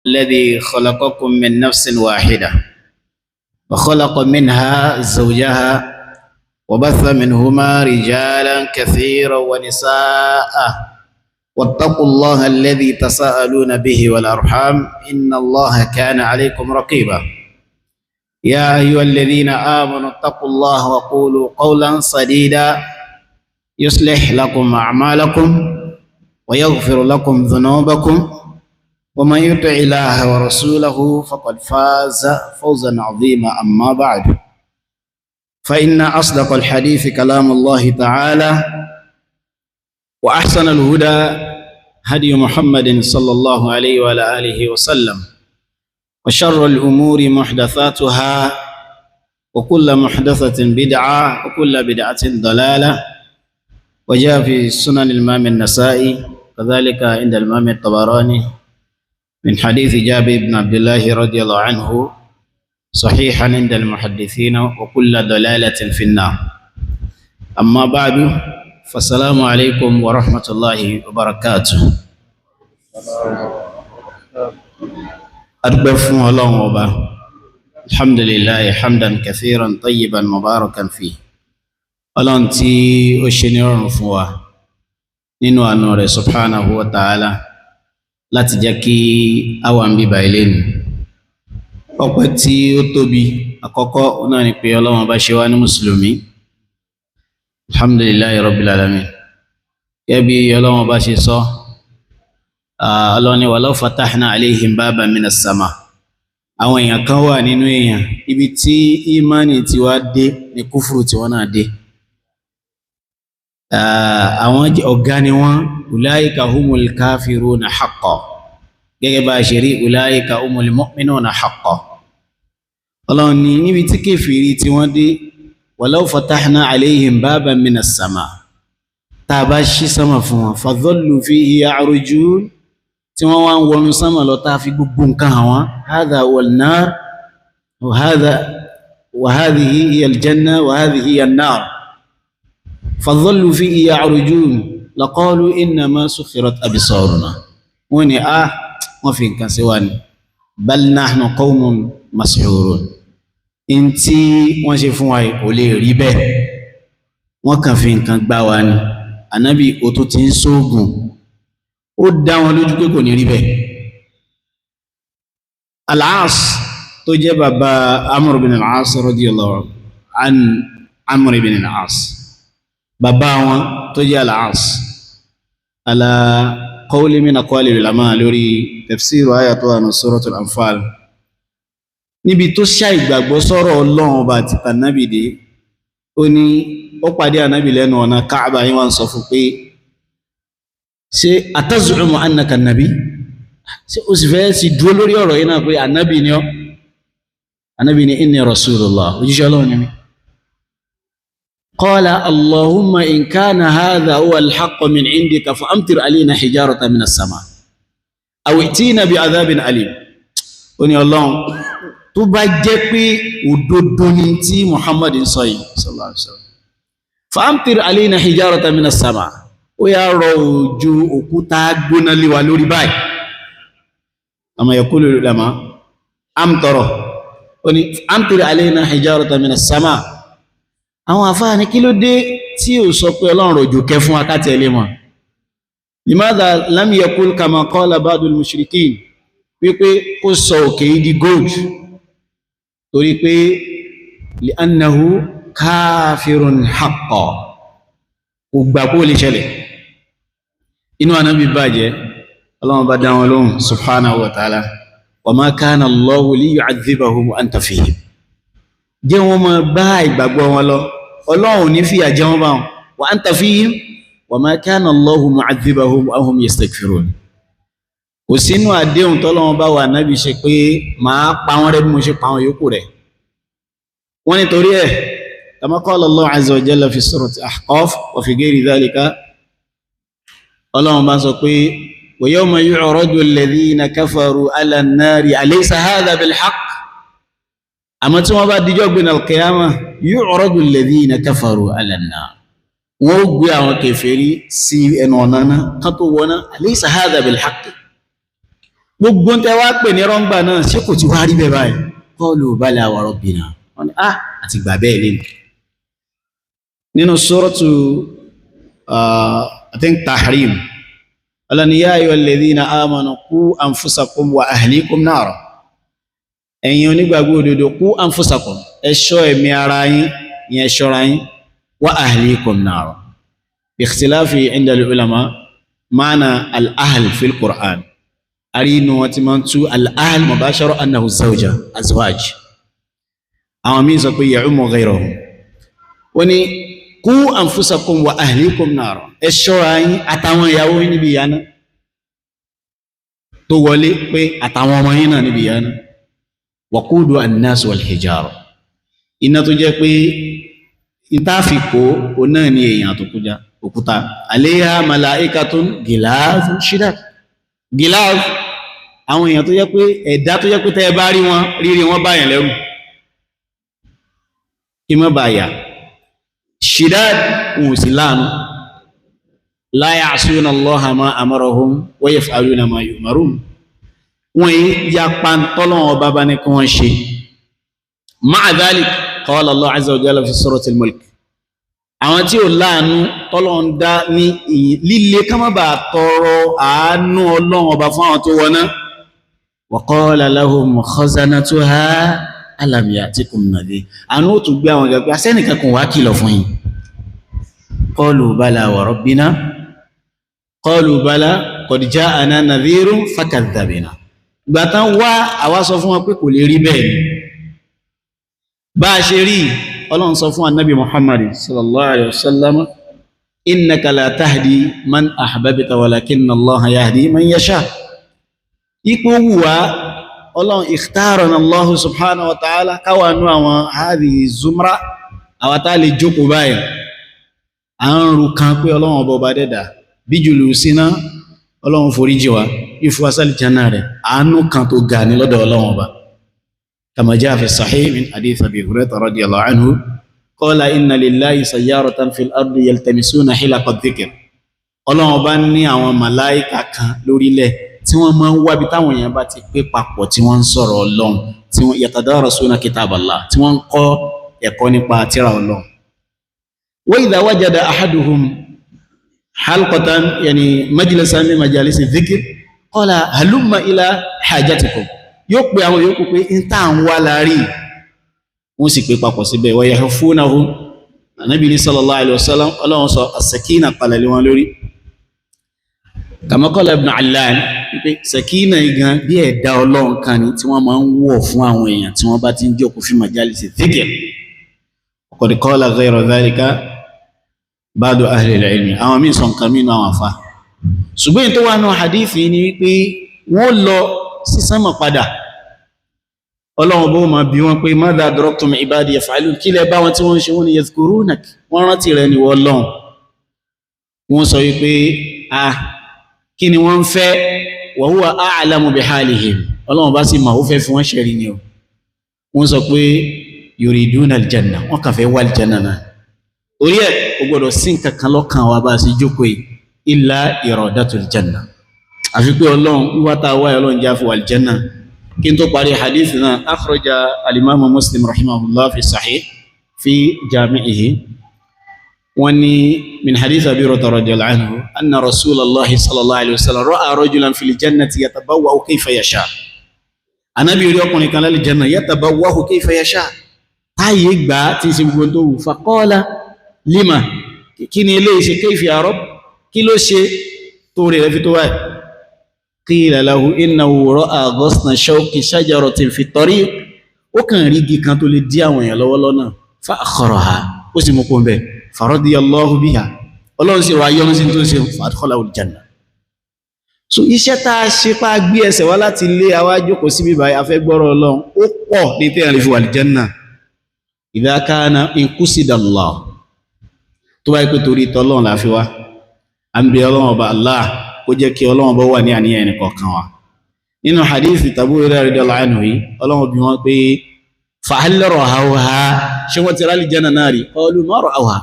الذي خلقكم من نفس واحدة وخلق منها زوجها وبث منهما رجالا كثيرا ونساء واتقوا الله الذي تساءلون به والأرحام إن الله كان عليكم رقيبا يا أيها الذين آمنوا اتقوا الله وقولوا قولا سديدا يصلح لكم أعمالكم ويغفر لكم ذنوبكم ومن يطع الله ورسوله فقد فاز فوزا عظيما أما بعد فإن أصدق الحديث كلام الله تعالى وأحسن الهدى هدي محمد صلى الله عليه وعلى آله وسلم وشر الأمور محدثاتها وكل محدثة بدعة وكل بدعة ضلالة وجاء في سنن الإمام النسائي كذلك عند الإمام الطبراني من حديث جابر بن عبد الله رضي الله عنه صحيحا عند المحدثين وكل ضلالة في النار أما بعد فالسلام عليكم ورحمة الله وبركاته أربفوا الله وبا الحمد لله حمدا كثيرا طيبا مباركا فيه Ọlọ́run tí ó ṣe ní rọrùn fún wa nínú àánú rẹ̀ subhanahu wa ta'ala láti jẹ́ kí a wà ń bíbà ilé ni ọpẹ́ tí ó tóbi àkọ́kọ́ náà ni pé Ọlọ́run bá ṣe wá ní mùsùlùmí alhamdulillahi rabbil alamin gẹ́bí Ọlọ́run bá ṣe sọ Ọlọ́run ni walau fatahna alayhim baban minas sama àwọn èèyàn kan wà nínú èèyàn ibi tí ìmánì tí wá dé ní kúfùrù tí wọ́n náà dé àwọn ọ̀gá ni wọ́n ulaika humul kafiruna haqqan gẹ́gẹ́ bá ṣe rí ulaika humul mu'minuna haqqan Ọlọ́run ní níbi tí kèfèrí tí wọ́n dé walau fatahna alayhim baban minas sama tá bá ṣí sama fún wọn fadhallu fihi ya'rujun tí wọ́n wá ń wọnú sama lọ tá fi gbogbo nǹkan àwọn hadha wal nar wa hadhihi hiya al janna wa hadhihi hiya an nar فظلوا فيه يعرجون لقالوا إنما سخرت أبصارنا وني وفي كان سواني بل نحن قوم مسحورون انتي wọ́n ṣe fún wa kò lè rí bẹ́ẹ̀ wọ́n kàn fi nǹkan gbá wa ni Ànábì ó tó ti ń sóògùn ó dá wọn lójú pé kò ní rí bẹ́ẹ̀ Al-As tó jẹ́ bàbá Amr bin Al-As radiyallahu an Amr bin Al-As bàbá wọn tó jẹ́ Al-As ala qawli min aqwali ulama lórí tafsir ayat wa suratul Anfal níbi tó ṣá ìgbàgbọ́ sọ̀rọ̀ Ọlọ́run ọba àti Ànábì dé ó ní ó pàdé Ànábì lẹ́nu ọ̀nà Káàbà yín wọ́n sọ fún pé ṣé atazumu annaka an-nabi ṣé ó sì fẹ́ sí dúró lórí ọ̀rọ̀ yìí náà pé Ànábì ni ọ́ Ànábì ni inni rasulullah òjíṣẹ́ Ọlọ́run ni mí قال اللهم إن كان هذا هو الحق من عندك فأمطر علينا حجارة من السماء أو ائتينا بعذاب أليم وني الله tó bá jẹ́ pé òdodo ni tí Muhammad sọ yìí sallallahu alaihi wasallam فأمطر علينا حجارة من السماء ó yá rọ̀ òjò òkúta gbóná lé wa lórí báyìí أما يقول العلماء أمطر وني أمطر علينا حجارة من السماء àwọn àfáà ní kí ló dé tí ó sọ pé Ọlọ́run rọ̀jò kẹ́ fún akátẹ̀lé mọ̀ limadha lam yakul kama qala ba'dul mushrikin wípé ó sọ òkè yìí di gold torí pé li'annahu kafirun haqqan kò gbà kó lè ṣẹlẹ̀ inú Ànábì bàjẹ́ Ọlọ́run bá dá wọn lóhùn subhanahu wa ta'ala wa ma kana Allahu liyu'adhibahum wa anta fihim jẹ́ wọn máa bá ìgbàgbọ́ wọn lọ Ọlọ́run ní fìyà jẹ wọ́n bá wọn wa anta fihim wa ma kana Allahu mu'adhibahum wa hum yastaghfirun kò sínú àdéhùn tọ́lọ́run bá wà Nábì ṣe pé máa pa wọ́n rẹ́ bí mo ṣe pa wọn yòókù rẹ̀ wọ́n ní torí ẹ̀ kama qala Allahu azza wa jalla fi surati Ahqaf wa fi ghairi dhalika Ọlọ́run bá sọ pé wa yawma yu'radu alladhina kafaru ala an-nari alaysa hadha bil haqq àmọ́ tí wọ́n bá díjọ́ gbé al-qiyamah yu'radu alladhina kafaru ala an-nar wọ́n gbé àwọn kèfèrí sí ẹnu ọ̀nà náà kan tó wọ́ná alaysa hadha bil haqq gbogbo ń tẹ́ wá pè ní rọ́ngbà náà ṣé kò ti wá rí bẹ́ẹ̀ báyìí qalu bala wa rabbina wọ́n ní àti gbà bẹ́ẹ̀ lé nínú suratu I think Tahrim alani ya ayyuhal ladhina amanu qu anfusakum wa ahlikum nara ẹ̀yin onígbàgbọ́ òdodo qu anfusakum ẹ ṣọ́ ẹ̀mí ara yín ìyẹn ṣọ́ra yín wa ahlikum nara bi ikhtilafi inda al-ulama ma'na al-ahl fi al-Qur'an arínú wọn ti máa ń tú al-ahl mubashara annahu zawja azwaj àwọn míì sọ pé ya'ummu ghayrahu wọ́n ní qu anfusakum wa ahlikum nara ẹ ṣọ́ra yín àtàwọn ìyàwó yín níbi ìyáná tó wọlé pé àtàwọn ọmọ yín náà níbi ìyáná waqudu an-nas wal hijara iná tó jẹ́ pé ìtàfikò o náà ní èèyàn tó kújá òkúta alayha malaikatun gilazun shidad gilaz àwọn èèyàn tó jẹ́ pé ẹ̀dá tó jẹ́ pé tẹ́ bá rí wọn rírí wọn báyàn lẹ́rù kí mọ́ báyà shidad wọn sì láàánú la ya'suna Allaha ma amarahum wa yaf'aluna ma yu'marun wọ́n yí ya pàntọ́lọ́wọ́ bàbá ní kí wọ́n ṣe ma'a dhalik qala Allah azza wa jalla fi suratul mulk àwọn tí ó láàánú tọ́lọ́n dá ní líle ká má bàa tọrọ àánú Ọlọ́run ọba fún àwọn tó wọná wa qala lahum khazanatuha alam ya'tikum nadhir àánú ó tún gbé àwọn gẹ̀gẹ́ asẹ́nìkan kan wá kìlọ̀ fún yín qalu bala wa rabbina qalu bala qad ja'ana nadhirun fakadhabna gbàtán wá àwa sọ fún wọn pé kò lè rí bẹ́ẹ̀ bá a ṣe rí Ọlọ́run sọ fún annabi Muhammad sallallahu alaihi wasallam innaka la tahdi man ahbabta walakinna Allaha yahdi man yasha ipò wùwá Ọlọ́run ikhtarana Allah subhanahu wa ta'ala káwàánú àwọn hadhihi zumra àwátá lè jókòó báyìí a ń rú kan pé Ọlọ́run ọba ọba dẹ́dà bí jùlù síná Ọlọ́run foríjì wa ìfúwasálì janna rẹ̀ àánú kan tó ga ní lọ́dọ̀ Ọlọ́run ọba كما جاء في الصحيح من حديث أبي هريرة رضي الله عنه قال إن لله سيارة في الأرض يلتمسون حلق الذكر Ọlọ́run ọba ní àwọn màláíkà kan lórílẹ̀ tí wọ́n máa ń wábi táwọn èèyàn bá ti pé papọ̀ tí wọ́n ń sọ̀rọ̀ Ọlọ́run tí wọ́n yatadarasuna kitaballah tí wọ́n ń kọ́ ẹ̀kọ́ nípa tírà Ọlọ́run wa idha wajada ahaduhum halqatan yani majlisan min majalisi dhikr qala halumma ila hajatikum yóò pè àwọn yòókù pé in tá ń wá láàrí wọ́n sì pé papọ̀ síbẹ̀ wa yahfunahu Ànábì ní sallallahu alaihi wasallam Ọlọ́run sọ as-sakina palẹ̀lẹ́ wọn lórí kama qala Ibn Allan pé sakina igan bí ẹ̀dá Ọlọ́run kan ní tí wọ́n máa ń wọ̀ fún àwọn èèyàn tí wọ́n bá ti ń jókòó fi majalisi dhikr qad qala ghayra dhalika ba'du ahli al-ilmi àwọn míì sọ nǹkan mìíràn àwọn àfà ṣùgbọ́n tó wà nù hadithi ni wípé wọ́n lọ sí sánmà padà Ọlọ́run bó ma bí wọn pé madha adraktum ibadi yaf'alun kí lẹ bá wọn tí wọ́n ṣe wọ́n ni yadhkurunak wọ́n rántí rẹ̀ ni wọ́n lọ́n wọ́n sọ wípé kí ni wọ́n fẹ́ wa huwa a'lamu bihalihim Ọlọ́run bá sì ma ó fẹ́ fi wọ́n ṣẹ̀rí ni wọ́n sọ pé yuriduna aljanna wọ́n kàn fẹ́ wà aljanna náà orí ẹ̀ kò gbọdọ̀ sí nǹkan kan lọ́kàn wa bá sí jókòó illa iradatul janna àfi pé Ọlọ́run wíwátà wáyé Ọlọ́run já fún aljanna kí n tó parí hadith náà akhraja al-imam Muslim rahimahullah fi sahih fi jami'ihi wọ́n ní min hadith Abi Hurairah radiyallahu anhu anna Rasulullah sallallahu alaihi wasallam ra'a rajulan fil jannati yatabawwa'u kayfa yasha Ànábì rí ọkùnrin kan lálẹ́ janna yatabawwa'u kayfa yasha táyé gbà tí ṣe gbogbo tó wù faqala lima kí ni ilé iṣẹ́ kayfa ya Rabb kí ló ṣe tó rí rẹ̀ fi tó wáyé qila lahu innahu ra'a ghasna shawki shajaratin fi tariq ó kàn rí igi kan tó lè dí àwọn èèyàn lọ́wọ́ lọ́nà fa akharaha ó sì mú kó ń bẹ̀ faradiyallahu biha Ọlọ́run sì wá yọ́nú sí tó ṣe fadkhalahu aljanna so iṣẹ́ tá a ṣe pa gbé ẹsẹ̀ wá láti lé àwa jókòó síbí báyìí afẹ́ gbọ́rọ̀ Ọlọ́run ó pọ̀ ní tẹ́yàn lè fi wà aljanna idha kana in qusida Allah tó bá yẹ pé torí tọ́lọ́run la fi wá àmì Ọlọ́run ọba Allah ó jẹ́ kí Ọlọ́run bọ́ wà ní àníyàn ẹni kọ̀ọ̀kan wa nínú hadithi Abu Hurairah radiyallahu anhu yìí Ọlọ́run bí wọ́n pé fahal ra'awha ṣe wọ́n ti rá aljanna náà rí qalu ma ra'awha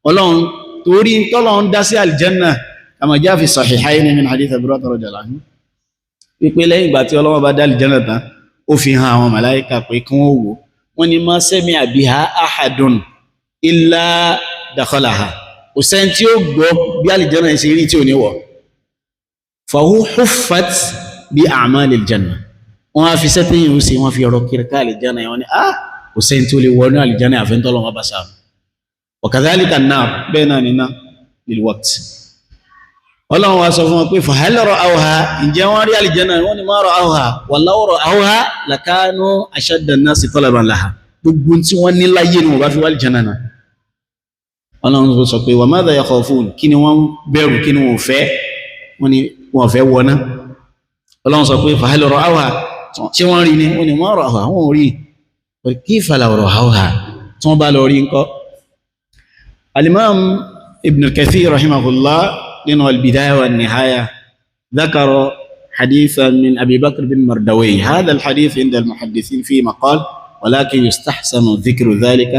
Ọlọ́run torí tọ́lọ́run dá sí aljanna kama jaa fi sahihayn min hadith Abu Hurairah radiyallahu anhu wípé lẹ́yìn ìgbà tí Ọlọ́run bá dá àlìjánà tán ó fi hàn àwọn màláíkà pé kí wọ́n wò wọ́n ní ma sami'a biha ahadun illa dakhalaha kò sẹ́ni tí ó gbọ́ bí àlìjánà ṣe rí tí ò ní wọ̀ fahu huffat bi a'malil janna wọ́n á fi sẹ́tẹ̀yìn ó sì wọ́n fi ọ̀rọ̀ kiri ká àlìjánà yẹn wọ́n ní kò sẹ́ni tí ó lè wọ ní àlìjánà àfẹ́ntọ́ Ọlọ́run bá sáà wa kadhalika an-nar bẹ́ẹ̀ náà nínú lil waqt Ọlọ́run wa sọ fún wọn pé fahal ra'awha ǹjẹ́ wọ́n rí àlìjánà wọ́n ní ma ra'awha wallaw ra'awha lakanu ashadda an-nasi talaban laha gbogbo tí wọ́n ní láyé ni wọ́n bá fi wá àlìjánà náà Ọlọ́run sọ pé wa madha yakhafun kí ni wọ́n bẹ̀rù kí ni wọ́n fẹ́ wọ́n ní wọ́n fẹ́ wọná Ọlọ́run sọ pé fahal ra'awha tí wọ́n rí ni wọ́n ní ma ra'awha wọ́n rí kayfa law ra'awha tí wọ́n bá lọ rí ńkọ́ al-Imam Ibn Kathir rahimahullah لأنه البداية والنهاية ذكر حديثا من أبي بكر بن مردوي هذا الحديث عند المحدثين فيه مقال ولكن يستحسن ذكر ذلك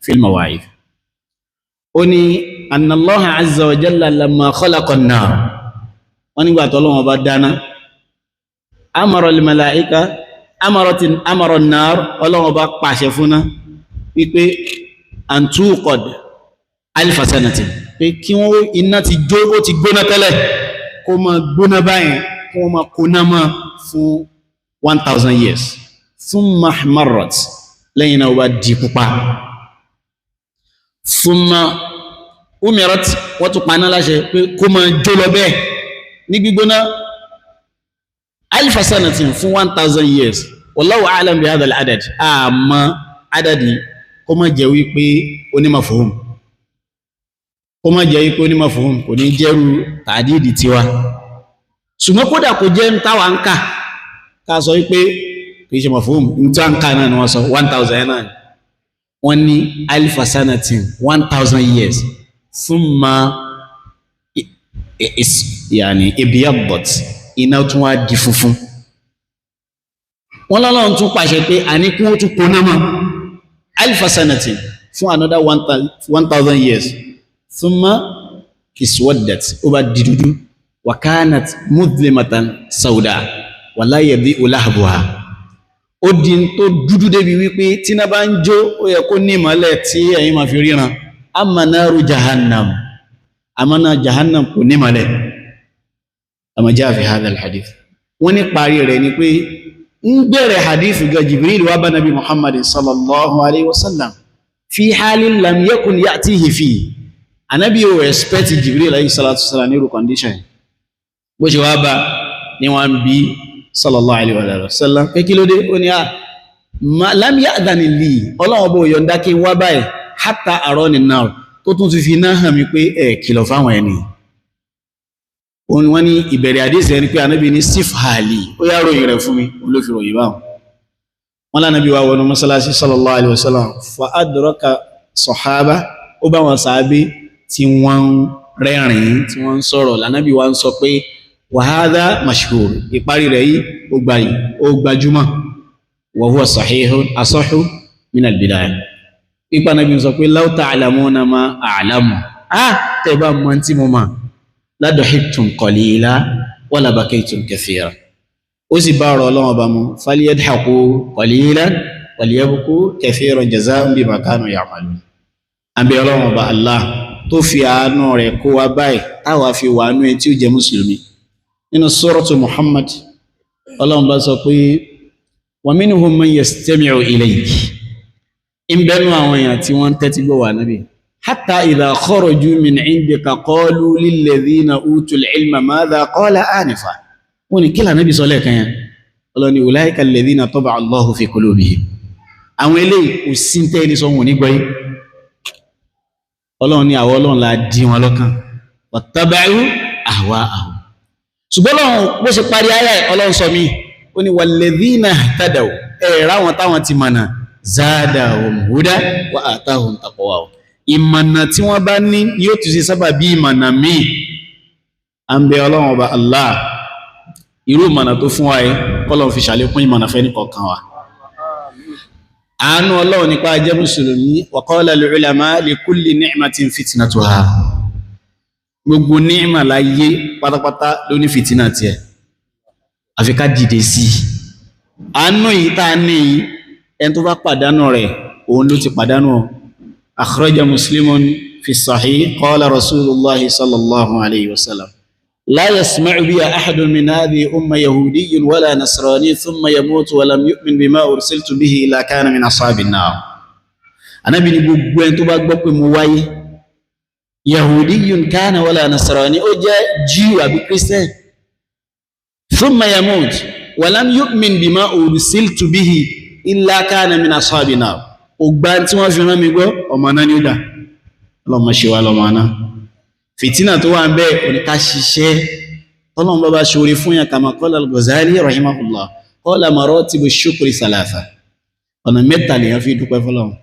في المواعيد أني أن الله عز وجل لما خلق النار ونقول الله بدانا أمر الملائكة أمر النار الله بقى شفنا أن توقد 1000 سنة pé kí wọ́n iná ti jó ó ti gbóná tẹ́lẹ̀ kó má gbóná báyìí kó má kóná mọ́ fún 1000 years thumma ihmarrat lẹ́yìn náà wá di pupa thumma umirat wọ́n tún paná láṣẹ pé kó má jó lọ bẹ́ẹ̀ ní gbígbóná 1000 sanatin fún 1000 years wallahu a'lam bi hadha al-adad àmọ́ adadi kó má jẹ́ wípé onímọ̀fóhùn kó má jẹ́ ipò ní mafhum kò ní jẹ́rù tàdídì tiwa ṣùgbọ́n kódà kò jẹ́ táwa ń kà ká sọ wípé kìí ṣe mafhum ní tí a ń kà náà ni wọ́n sọ 1000 náà wọ́n ní 1000 sanatin 1000 years thumma yani ibyaddat iná tún wá di funfun wọ́n lọ́lọ́run tún pàṣẹ pé àníkún ó tún kóná mọ́ 1000 sanatin fún another 1000 years ثم اسودت وبددد وكانت مظلمة سوداء ولا يضيء لهبها ó di tó dúdú débi wípé tí ná bá ń jó ó yẹ kó ní ìmọ́lẹ̀ tí ẹ̀yin máa fi ríran amma naru jahannam amana jahannam kò ní ìmọ́lẹ̀ ama jaa fi hadha alhadith wọ́n ní parí rẹ̀ ni pé ń bẹ̀rẹ̀ hadith ga Jibril wá bá nabi Muhammad sallallahu alaihi wasallam fi halin lam yakun ya'tihi fi Ànábì ó expect Jibril alayhi salatu wasalam ní irú condition bó ṣe wá bá ní wọ́n bí sallallahu alaihi wasallam pé kí ló dé ó ní lam ya'dhan li Ọlọ́run bó yọ̀ǹda kí wá báyìí hatta arani nar tó tún fi náà hàn mí pé kìlọ̀ fáwọn ẹni wọ́n ní ìbẹ̀rẹ̀ àdíṣẹ́ ẹni pé Ànábì ní sifhali ó yá ròyìn rẹ̀ fún mi ló fi ròyìn báwọn wọ́n lánàbí wá wọnú mọ́sálásí sallallahu alaihi wasallam fa adraka sahaba ó bá wọn sàábé tí wọ́n rẹ́rìn tí wọ́n sọ̀rọ̀ lánàbí wá ń sọ pé wa hadha mashhur ìparí rẹ̀ yìí ó gbajúmọ̀ wa huwa sahihun asahhu min al-bidaya ipa nàbí sọ pé law ta'lamuna ma a'lamu tẹ́bà mọ́ tí mo ma la dahiktum qalila wa la bakaytum kathira ó sì bá ọ̀rọ̀ Ọlọ́run ọba mu falyadhaku qalilan walyabku kathiran jaza'an bima kanu ya'malun àbí Ọlọ́run ọba Allah tó fi àánú rẹ̀ kó wa báyìí táwa fi wà nú tí ó jẹ́ mùsùlùmí nínú suratu Muhammad Ọlọ́run bá sọ pé wa minhum man yastami'u ilayk in bẹnu àwọn èèyàn tí wọ́n tẹ́tí gbọ́ wà nábì hatta idha kharaju min 'indika qalu lilladhina utul ilma madha qala anifa wọ́n ní kí lànàbì sọ lẹ́ẹ̀kan yẹn Ọlọ́run ní ulaika alladhina taba'a Allahu fi qulubihim àwọn eléyìí kò sí tẹ́ ní sọ wọn ní gbọ́yé Ọlọ́run ní àwọn Ọlọ́run la dí wọn lọ́kàn wattaba'u ahwa'ahum ṣùgbọ́n Ọlọ́run bó ṣe parí ayé Ọlọ́run sọ mí ó ní walladhina ihtadaw ráwọn táwọn ti mọ̀nà zadahum huda wa atahum taqwahum ìmọ̀nà tí wọ́n bá ní yóò tún sí sábà bí ìmọ̀nà míì à ń bẹ Ọlọ́run ọba Allah irú ìmọ̀nà tó fún wa yìí kọ́lọ́run fi ṣàlékún ìmọ̀nà fẹ́ ní kọ̀ọ̀kan wa àánú Ọlọ́run nípa jẹ́ mùsùlùmí wa qala al-ulama li kulli ni'matin fitnatuha gbogbo ni'ma láyé pátápátá ló ní fìtínà tiẹ̀ àfi ká dìde sí àánú yìí tá ní yìí ẹni tó bá pàdánù rẹ̀ òun ló ti pàdánù. akhraja Muslimun fi sahih qala Rasulullah sallallahu alayhi wa sallam la yasma'u bi ahadun min hadhihi umma yahudiyyun wala nasrani thumma yamutu wa lam yu'min bima ursiltu bihi illa kana min ashabin nar. Ànábì ní gbogbo ẹni tó bá gbọ́ pé mo wáyé yahudiyyun kana wala nasrani ó jẹ́ Jew àbí Christian thumma yamut wa lam yu'min bima ursiltu bihi illa kana min ashabin nar. Ògbà tí wọ́n fi rán mi gbọ́ ọmọ náà ní ó dà. Ọlọ́mọ ṣe wá lọ́mọ náà. Fìtínà tó wà ń bẹ oníká ṣiṣẹ́ tọ́lọ́run bá bá ṣoore fún yàn kama qala al-Ghazali rahimahullah qala maratibu shukri thalatha. Ọ̀nà mẹ́ta lèyàn fi dúpẹ́ fọ́lọ́run.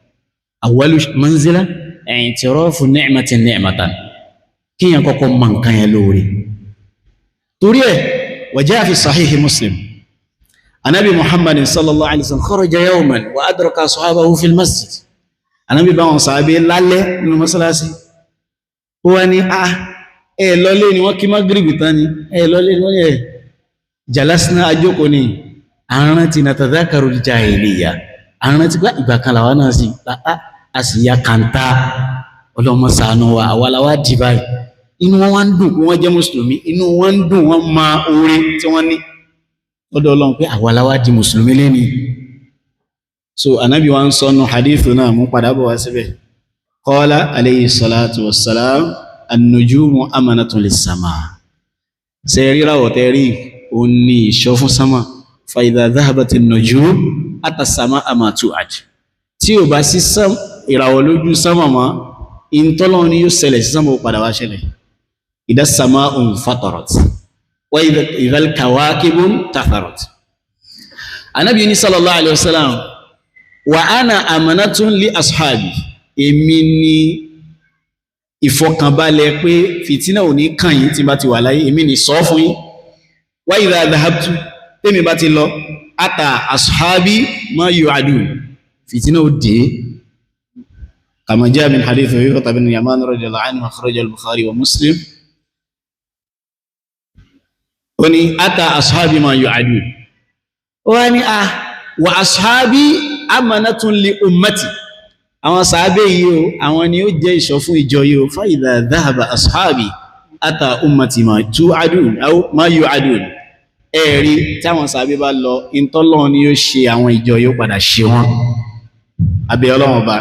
Awwalu manzila i'tirafu ni'matin ni'matan. Kíyàn kọ́kọ́ mọ̀ nǹkan yẹn lóore. Torí ẹ̀ wa jaa fi sahihi Muslim. Anabi Muhammad sallallahu alaihi wasallam kharaja yawman wa adraka ashabahu fil masjid. Anabi bá wọn sàábé lálẹ́ nínú mọ́sálásí. Ó wá ní lọlé ni wọ́n kí Maghrib tán ni lọlé ni wọ́n yẹ jalasna ajókòó ni àrántí natadhakaru al-jahiliya àrántí pé ìgbà kan làwọn náà sí a sì ya kàńtà ọlọ́mọ ṣàánú wa àwàláwà dì báyìí inú wọn wá ń dùn pé wọ́n jẹ́ mùsùlùmí inú wọn ń dùn wọ́n ma oore tí wọ́n ní lọ́dọ̀ Ọlọ́run pé àwàláwà di mùsùlùmí lẹ́ni. So Ànábì wa ń sọnù hadithu náà mú padà bọ̀ wá síbẹ̀. Qala alayhi salatu wassalam an-nujumu amanatun lis-samaa. Ṣé ríráwọ̀ tẹ́ rí ó ní ìṣọ́ fún sámà fa idha dhahabati an-nujum ata as-samaa ma tu'ad. Tí ò bá sí ìràwọ̀ lójú sámà mọ́ ìntọ́lọ́run ni yóò ṣẹlẹ̀ sí sámà ó padà wá ṣẹlẹ̀. idha as-samaa'u fatarat wa idha al-kawakibu tatharat. Ànábì ní sallallahu alayhi wa sallam wa ana amanatun li ashabi. Èmi ni ìfọkànbalẹ̀ pé fìtínà ò ní kàn yín tí bá ti wà láyé èmi ni sọ fún yín. Wa idha dhahabtu tèmi bá ti lọ ata ashabi ma yu'adun fìtínà ò dé. Kama jaa min hadith Hudhayfah bin Yaman radiyallahu anhu akhraja al-Bukhari wa Muslim. Ó ní ata ashabi ma yu'adun. Ó wá ní wa ashabi amanatun li ummati. Àwọn sàábé yìí o àwọn ni ó jẹ́ ìṣọ́ fún ìjọ yìí o fa idha dhahaba ashabi ata ummati ma tu'adun aw ma yu'adun. Ẹ̀rí tí àwọn sàábé bá lọ ìntọ́lọ́run ni yóò ṣe àwọn ìjọ yóò padà ṣe wọ́n. Abẹ́ Ọlọ́run ọba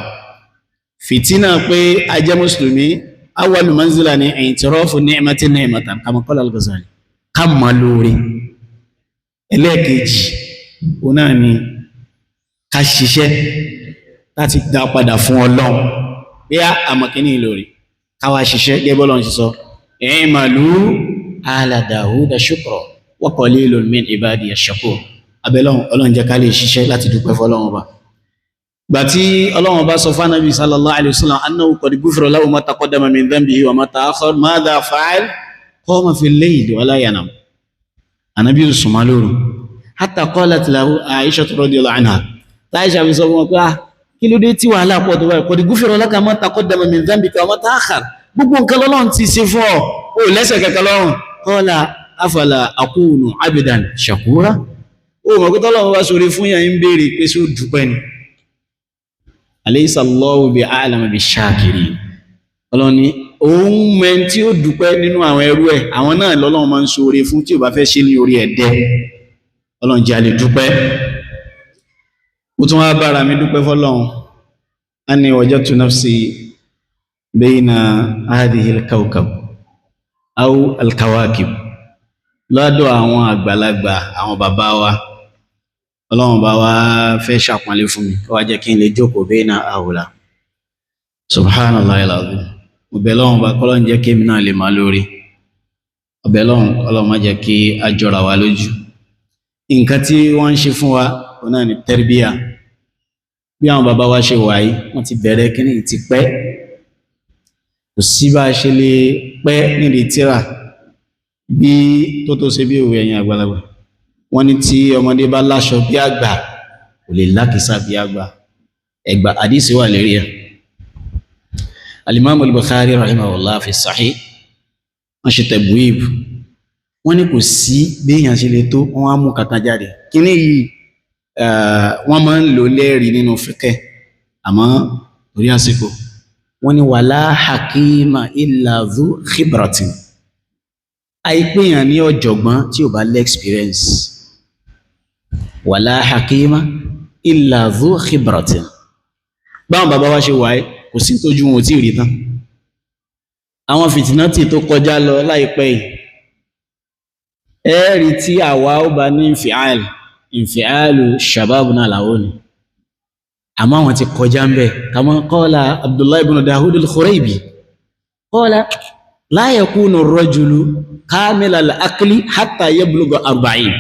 fìtínà pé a jẹ́ mùsùlùmí awwalu manzila ni i'tirafu ni'matin ni'matan kama qala al-Ghazali ká mọ̀ lóore. Ẹlẹ́ẹ̀kejì òun náà ni ká ṣiṣẹ́ láti dá padà fún Ọlọ́run bí àmọ̀kíní lórí káwà ṣiṣẹ́ gẹ́bọ́lọ́run ṣe sọ i'malu ala Dawuda shukra wa qalilun min ibadiya shakur. Abẹ́lọ́run Ọlọ́run jẹ́ ká lè ṣiṣẹ́ láti dúpẹ́ fọ́lọ́run ọba. Gbà tí Ọlọ́run bá sọ fún Ànábì sallallahu alaihi wasallam annahu qad ghufira lahu ma taqaddama min dhanbihi wa ma ta'akhkhara madha fa'ala qama fil layli wa la yanam. Ànábì sùnmọ́ lóru hatta qalat lahu Aisha radiyallahu anha. Aisha fi sọ fún wọn pé kí ló dé tí wàhálà pọ̀ tó báyìí qad ghufira laka ma taqaddama min dhanbika wa ma ta'akhkhara gbogbo nǹkan lọ́lọ́run ti ṣe fún ọ lẹ́sẹ̀ kẹkẹ lọ́rùn. Qala afala akunu abdan shakura. Mọ̀ pé tọ́lọ́run bá sórí fún yàn ń béèrè pé sí ó dúpẹ́ ni. Alaysa Allahu bi a'lama bi shakirin. Ọlọ́run ni òun mẹ́n tí ó dúpẹ́ nínú àwọn ẹrú ẹ̀ àwọn náà lọ́lọ́run máa ń sórí fún tí ò bá fẹ́ ṣe ní orí ẹ̀dẹ́. Ọlọ́run jẹ́ a lè dúpẹ́. Mo tún wá bára mi dúpẹ́ fọ́lọ́run. Anni wajadtu nafsi bayna hadhihi al-kawkab aw al-kawakib. Lọ́dọ̀ àwọn àgbàlagbà àwọn bàbá wa Ọlọ́run bá wá fẹ́ ṣàpọ́nlé fún mi wá jẹ́ kí n lè jókòó bayna haula. Subhanallah al-azim. Mo bẹ̀ Ọlọ́run bá kọ́lọ́n jẹ́ kí èmi náà lè máa lórí. Ọbẹ̀ Ọlọ́run má jẹ́ kí a jọra wa lójú. Nǹkan tí wọ́n ń ṣe fún wa òun náà ni tẹ́rbíyà. Bí àwọn bàbá wa ṣe wà yìí wọ́n ti bẹ̀rẹ̀ kíní ti pẹ́. Kò sí bá a ṣe lè pẹ́ nídìí tíra bí tó ṣe bí òwe ẹ̀yìn àgbàlagbà. Wọ́n ní tí ọmọdé bá láṣọ bí àgbà kò lè lákìsà bí àgbà. Ẹgbà àdísì wà lérí ẹ̀. Al-Imam al-Bukhari rahimahullah fi sahih wọ́n ṣe tabwib wọ́n ní kò sí bí èèyàn ṣe lè tó wọ́n á mú kankan jáde kíní yìí wọ́n máa ń lò lẹ́rìí nínú fíkẹ́ àmọ́ torí àsìkò wọ́n ní wàlá hakima illa dhu khibratin àìpéyàn ní ọ̀jọ̀gbọ́n tí ò bá lẹ́ experience wàlá hakima illa dhu khibratin báwọn bàbá wa ṣe wáyé kò sí tójú wọn ò tí ì rí tán àwọn fìtínátì tó kọjá lọ láìpẹ́ yìí ẹ̀rí tí àwa ó bá ní ìfìàlù shabab náà làwọn ni àmọ́ àwọn ti kọjá ń bẹ̀ kama qala Abdullah ibn Dawud al-Khuraybi qala la yakunu ar-rajulu kamila al-aqli hatta yablugha 40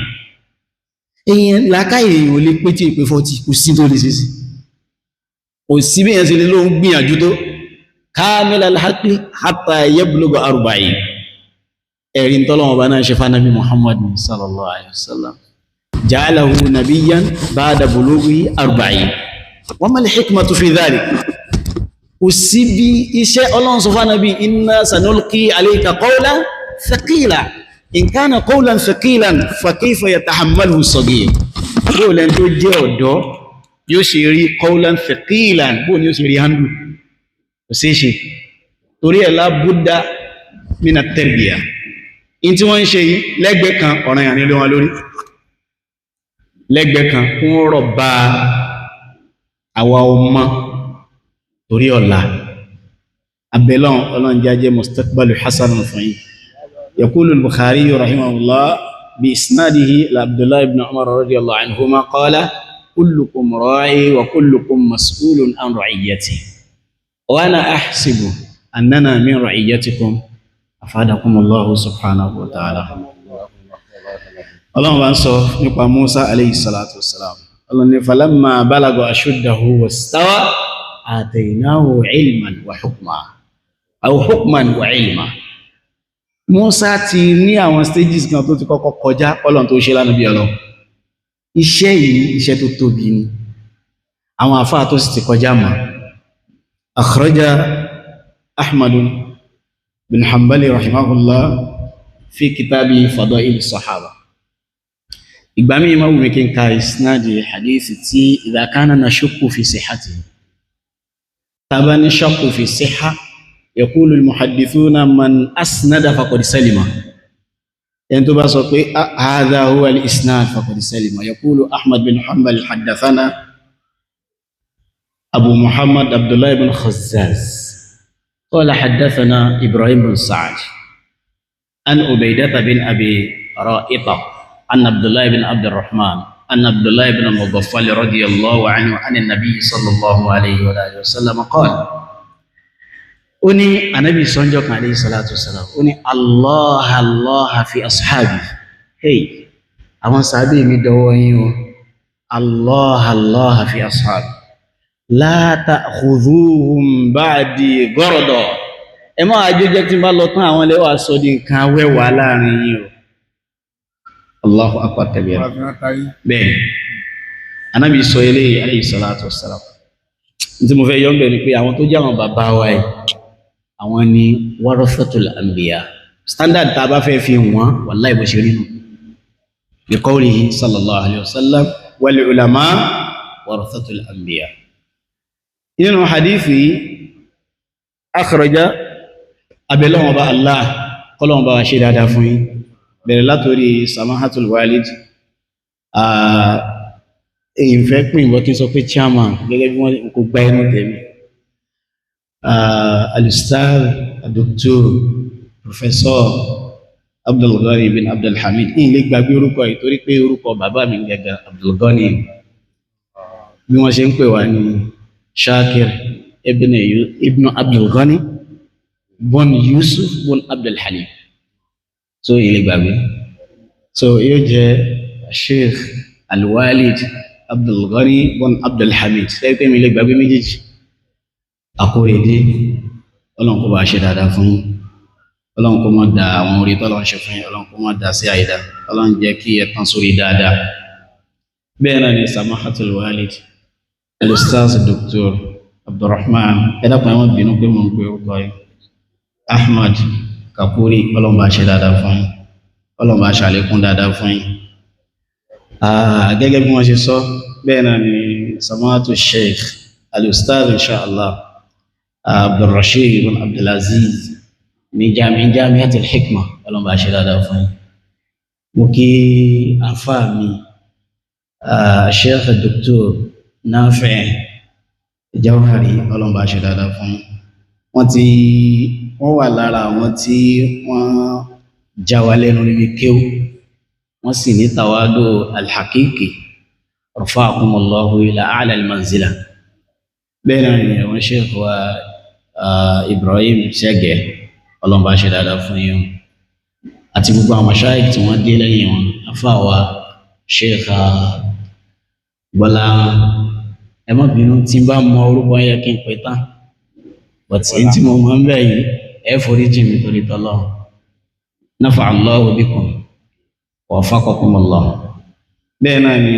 èyàn làákàyè èyàn ò lè pé tí ìpé 40 kò sí tó lè sísí kò sí bí èyàn sí lè lóun gbìyànjú tó kamila al-aqli hatta yablugha 40 ẹ̀rin tọ́lọ́wọ́ bá náà ṣe fánàbí Muhammad sallallahu alaihi wasallam ja'alahu nabiyyan ba'da bulughi 40 wa mal hikmatu fi dhalik kò sí bí iṣẹ́ Ọlọ́run sọ fánàbí inna sanulqi alayka qawlan thaqila in kana qawlan thaqilan fa kayfa yatahammaluhu as-saghir bó lẹ́n tó jẹ́ ọ̀dọ́ yóò ṣe rí qawlan thaqilan bó ni yóò ṣe rí handù kò sí ṣe torí ẹ̀ la budda min at-tarbiyah in tí wọ́n ń ṣe yìí lẹ́gbẹ̀ẹ́ kan ọ̀ràn yàn nílé wọn lórí lẹ́gbẹ̀ẹ́ kan kún rọ̀ bá àwa ọmọ torí ọ̀la abẹ́lọ́n ọlọ́n jájẹ́ mustaqbalu hasanun fún yìí yaqulu al-Bukhari rahimahullah bí isnadihi la Abdullah ibn Umar radiyallahu anhuma qala kullukum ra'i wa kullukum mas'ulun an ra'iyyati wa ana ahsibu annana min ra'iyyatikum afadakum Allahu subhanahu wa ta'ala. Ọlọ́run bá ń sọ nípa Musa alayhi salatu wassalam. Ọlọ́run ní falamma balagha ashuddahu wastawa ataynahu ilman wa hukma aw hukman wa ilma. Musa ti ní àwọn stages kan tó ti kọ́kọ́ kọjá Ọlọ́run tó ṣe lánàá bí Ọlọ́run. Iṣẹ́ yìí iṣẹ́ tó tóbi ni. Àwọn àfáà tó sì ti kọjá mọ́. Akhraja Ahmadu بن حنبل رحمه الله في كتاب فضائل الصحابة إقبامي ما ممكن كإسناد حديث تي إذا كان نشك في صحته طبعا نشك في الصحة يقول المحدثون من أسند فقد سلم ينتبه بصوتي هذا هو الإسناد فقد سلم يقول أحمد بن حنبل حدثنا أبو محمد عبد الله بن خزاز قال حدثنا إبراهيم بن سعد عن عبيدة بن أبي رائطة عن عبد الله بن عبد الرحمن عن عبد الله بن المغفل رضي الله عنه عن النبي صلى الله عليه وآله وسلم قال أني النبي صلى الله عليه وسلم أني الله الله في أصحابي هي أما صحابي مدوين الله الله في أصحابي la ta'khudhuhum ba'di gharada ẹ máa jẹ́ tí bá lọ tán àwọn lẹ́wà sọ di nǹkan awẹ́wà láàrin yìí o Allahu akbar kabira bẹ́ẹ̀ anábi sọ eléyìí alayhi salatu wassalam tí mo fẹ́ yọ́ bẹ̀ ni pé àwọn tó jẹ́ àwọn bàbá wa yìí àwọn ni warathatul anbiya standard tá a bá fẹ́ fi wọ́n wallahi bó ṣe rí nù bi qawlihi sallallahu alayhi wa sallam wal ulama warathatul anbiya inú hadithi akhraja abẹ́lọ́wọ́ bá Allah kọlọ́wọ́ bá wa ṣe dáadáa fún yín bẹ̀rẹ̀ látorí samahatul walid èyí fẹ́ pín ìwọ́ kí n sọ pé chairman gẹ́gẹ́ bí wọ́n kò gbá ẹnu tẹ̀mí al-ustaz al-doctor professor Abdulghani bin Abdulhamid ní ilé gbàgbé orúkọ yìí torí pé orúkọ bàbá mi gẹ́gẹ́ Abdulghani bí wọ́n ṣe ń pè wá ní Shakir ibn Abdulghani bon Yusuf bon Abdulhalim so ilé gbàgbé so yóò jẹ́ Sheikh Al-Walid Abdulghani bon Abdulhamid sẹ́yìn pé mi ilé gbàgbé méjèèjì akóredé Ọlọ́run kó bá ṣe dáadáa fún Ọlọ́run kó má da àwọn orí tọ́lọ́run ṣe fún Ọlọ́run kó má da sí àìdá Ọlọ́run jẹ́ kí ẹ tán sórí dáadáa bẹ́ẹ̀ náà ni samahatul walid al-ustaz Dr. Abdurrahman ẹ̀dàkùn ẹ̀wọ̀n bínú pé mo ń pè ó kọ́ Ahmad Kapuri Ọlọ́run bá ṣe dáadáa fún ọlọ́run bá ṣàlékún dáadáa fún yín. Gẹ́gẹ́ bí wọ́n ṣe sọ bẹ́ẹ̀ náà ni samatu sheikh al-ustadh inshallah Abdulrasheed ibn Abdulaziz ní Jami'atul Hikma ọlọ́run bá ṣe dáadáa fún yín. mo kí àfáà mi sheikh Dr. Nafi' Jawhari ọlọ́run bá ṣe dáadáa fún yín. wọ́n wà lára àwọn tí wọ́n já wa lẹ́nu níbi kéwú, wọ́n sì ní tawadu alhaqiqi rafa'akumullahu ila a'la almanzila. bẹ́ẹ̀ náà ni àwọn sheikh wa Ibrahim Ṣẹ́gẹ̀ ọlọ́run bá ṣe dáadáa fún yín, àti gbogbo àwọn mashayikh tí wọ́n dé lẹ́yìn wọn, àfáà wa sheikh Bọ́lá. ẹ má bínú tí n bá mọ orúkọ yẹ kí n pè tán, but èyí tí mo mọ̀ ń bẹ̀ yìí ẹ forí jì mí torí tọ́lọ́. nafa'a Allahu bikum wa waffaqakumullah. bẹ́ẹ̀ náà ni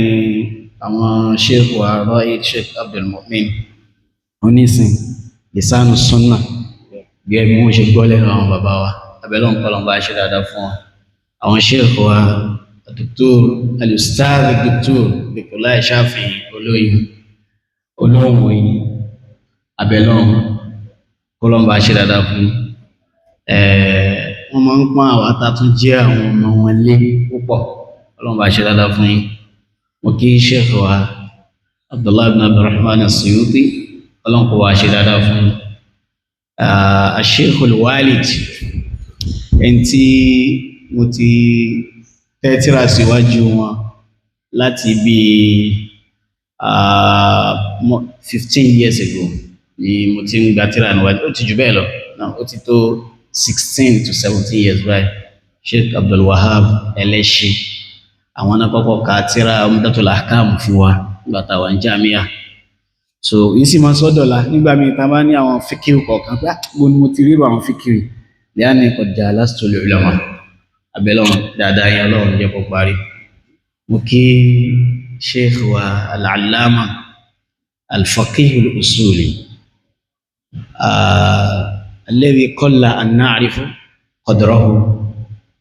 àwọn sheikh wa Raid Sheikh Abdul Mu'min onísìn Lisanu Sunnah, bí ẹbí wọn ṣe gbọ́ lẹ́nu àwọn bàbá wa, abẹ́lẹ́ òǹkọ́lọ́ bá ṣe dáadáa fún wọn. àwọn sheikh wa Dr. al-Ustadh Dr. Dhikrullah Shafi'i olóhùn yìí, abẹ́lọ́n kọlọ́mbà ṣe dáadáa fún. wọ́n máa ń pọ́n àwọn atátún jẹ́ àwọn ọmọ wọn lé púpọ̀, kọlọ́mbà ṣe dáadáa fún yín. mo kí sheikh wa Abdullah ibn Abdurrahman as-Suyuti kọlọ́mbà wa ṣe dáadáa fún yín. Sheikh al-Walid ẹni tí mo ti tẹ́tíra síwájú wọn láti bíi 15 years ago ni mo ti ń gba tírà níwájú, ó ti jù bẹ́ẹ̀ lọ náà, ó ti tó 16 to 17 years báyìí. Sheikh Abdul Wahab Ẹlẹ́ṣin àwọn náà kọ́kọ́ ka tírà Umdatul Ahkam fún wa nígbà tá a wà ní Jamia. so yìí sì máa sọ́dọ̀la nígbà míì tá a bá ní àwọn fíkìrì kọ̀ọ̀kan pé mo ni mo ti ríro àwọn fíkìrì lẹ́yìn ní kọjá lásìtò lè ulama, abẹ́lọ́run dáadáa yẹn ọlọ́run jẹ́ kó parí. mo kí sheikh wa al-allama al-faqih al-usuli alladhi qalla an na'rifu qadrahu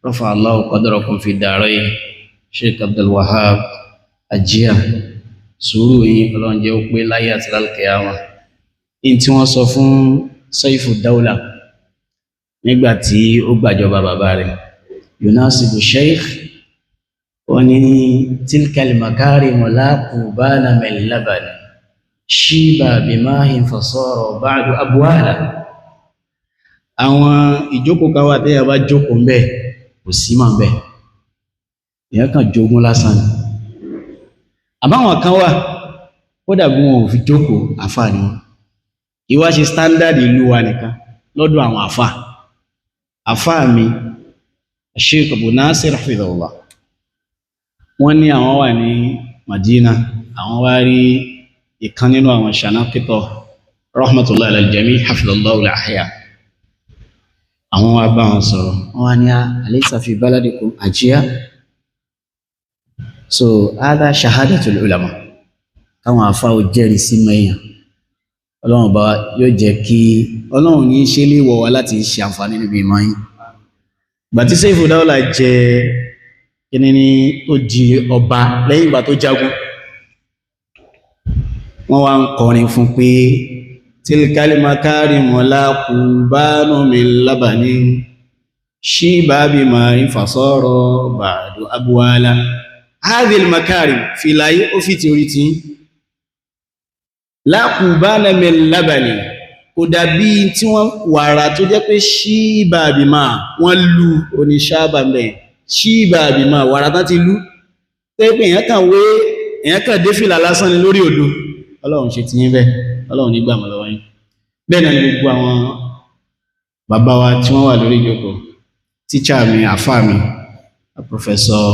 rafa'a Allahu qadrakum fi darain, Sheikh Abdul Wahab Ajia. sùúrù yín ọlọ́run jẹ́ ó pé láyé àti lálùkìyámà. in tí wọ́n sọ fún Saifu Dawla nígbà tí ó gbàjọba bàbá rẹ̀, yunasibu sheikh wọ́n ní tilkal makarimu la qubala min labani shiba bimahin fasara ba'du abwala. àwọn ìjókòó kan wà tẹ́yà bá jókòó mbẹ́ kò sí mà mbẹ́, èèyàn kan jogún lásán. àbáwọn kan wà ó dàbí wọn ò fi jókòó àfáà ni wọn, ìwá ṣe standard ìlú wa nìkan lọ́dọ̀ àwọn àfáà mi Sheikh Abu Nasir hafidhahullah, wọ́n ní àwọn wà ní Madina, àwọn wá rí ìkan nínú àwọn Shanaqita rahmatullahi alal jami' hafidhallahu al-ahya. àwọn wá bá wọn sọ̀rọ̀, wọ́n wá ní alaysa fi baladikum Ajia, so hadha shahadatul ulama, káwọn àfáà ò jẹ́rìí sí mẹ́yàn. ọlọ́run bá yóò jẹ́ kí ọlọ́run ní ṣe lè wọ̀ wá láti ṣe àǹfààní níbi ìmọ̀ yín. gbàtí Saifu Dawla jẹ kíní ní tó di ọba lẹ́yìn ìgbà tó jagun, wọ́n wá ń kọrin fún pé tilkal makarimu la qubanu min labani shiba bima'in fasara ba'du abwala. hadhil makarim filayi ó fi ti orí tí la qubana min labani kò dàbí tí wọ́n wàrà tó jẹ́ pé shiba bima wọ́n lú oníṣàbà mẹ́ shiba bima wàrà tán ti lú tẹ́ pé èyàn kàn dé fìlà lásán ni lórí odò. ọlọ́run ṣe ti yín bẹ́ẹ̀, ọlọ́run nígbà mọ́ lọ́wọ́ yín. bẹ́ẹ̀ náà ni gbogbo àwọn bàbá wa tí wọ́n wà lórí ìjókòó, tíṣà mi àfáà mi Professor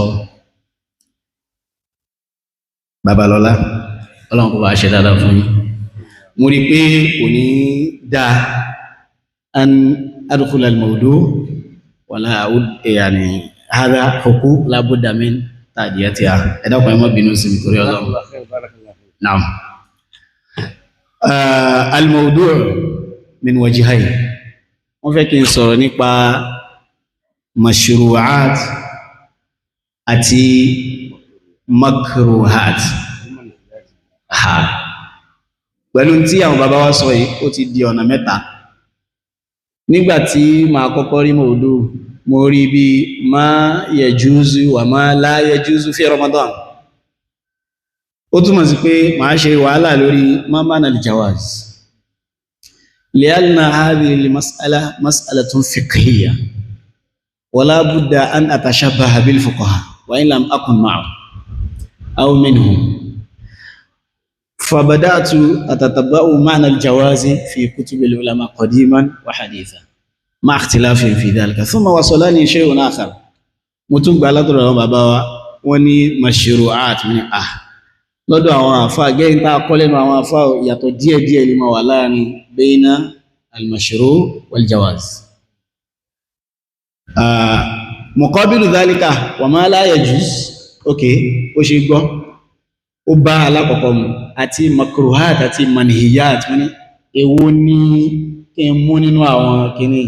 Babalọ́lá, ọlọ́run kò bá ṣe dáadáa fún yín. mo rí pé kò ní dáa an adkhula al-mawdu' wala yani hadha huquq la budda min ta'diyatiha. ẹ dákun ẹ má bínú sí mi torí ọlọ́run. naam. al-mawdu' min wajhayn. wọ́n fẹ́ kí n sọ̀rọ̀ nípa mashru'at àti makruhat ha pẹ̀lú tí àwọn bàbá wa sọ yìí ó ti di ọ̀nà mẹ́ta nígbàtí ma kọ́kọ́ rí mọ̀ọ́dù mo rí bí ma yajuzu wa ma la yajuzu fi Ramadan ó túmọ̀ sí pé màá ṣe wàhálà lórí ma mana al-jawaz li'anna hadhihi al-mas'ala mas'alatun fiqhiyya wa la budda an atashabbaha bil fuqaha wa in lam akun ma'ahum aw minhum فبدأت أتتبع معنى الجواز في كتب العلماء قديما وحديثا مع اختلاف في ذلك ثم وصلني شيء آخر متوب على طول بابا وني مشروعات من lọ́dọ̀ àwọn àfáà gẹ́yìn tá a kọ́ lẹ́nu àwọn àfáà yàtọ̀ díẹ̀díẹ̀ lè máa wà láàrin bayna al-mashru' wal-jawaz muqabilu dhalika wa ma la yajuz okay ó ṣe gbọ́ ó bá alákọ̀ọ́kọ́ mu àti makruhat àti manhiyat ní èwo ní kí n mú nínú àwọn kìíní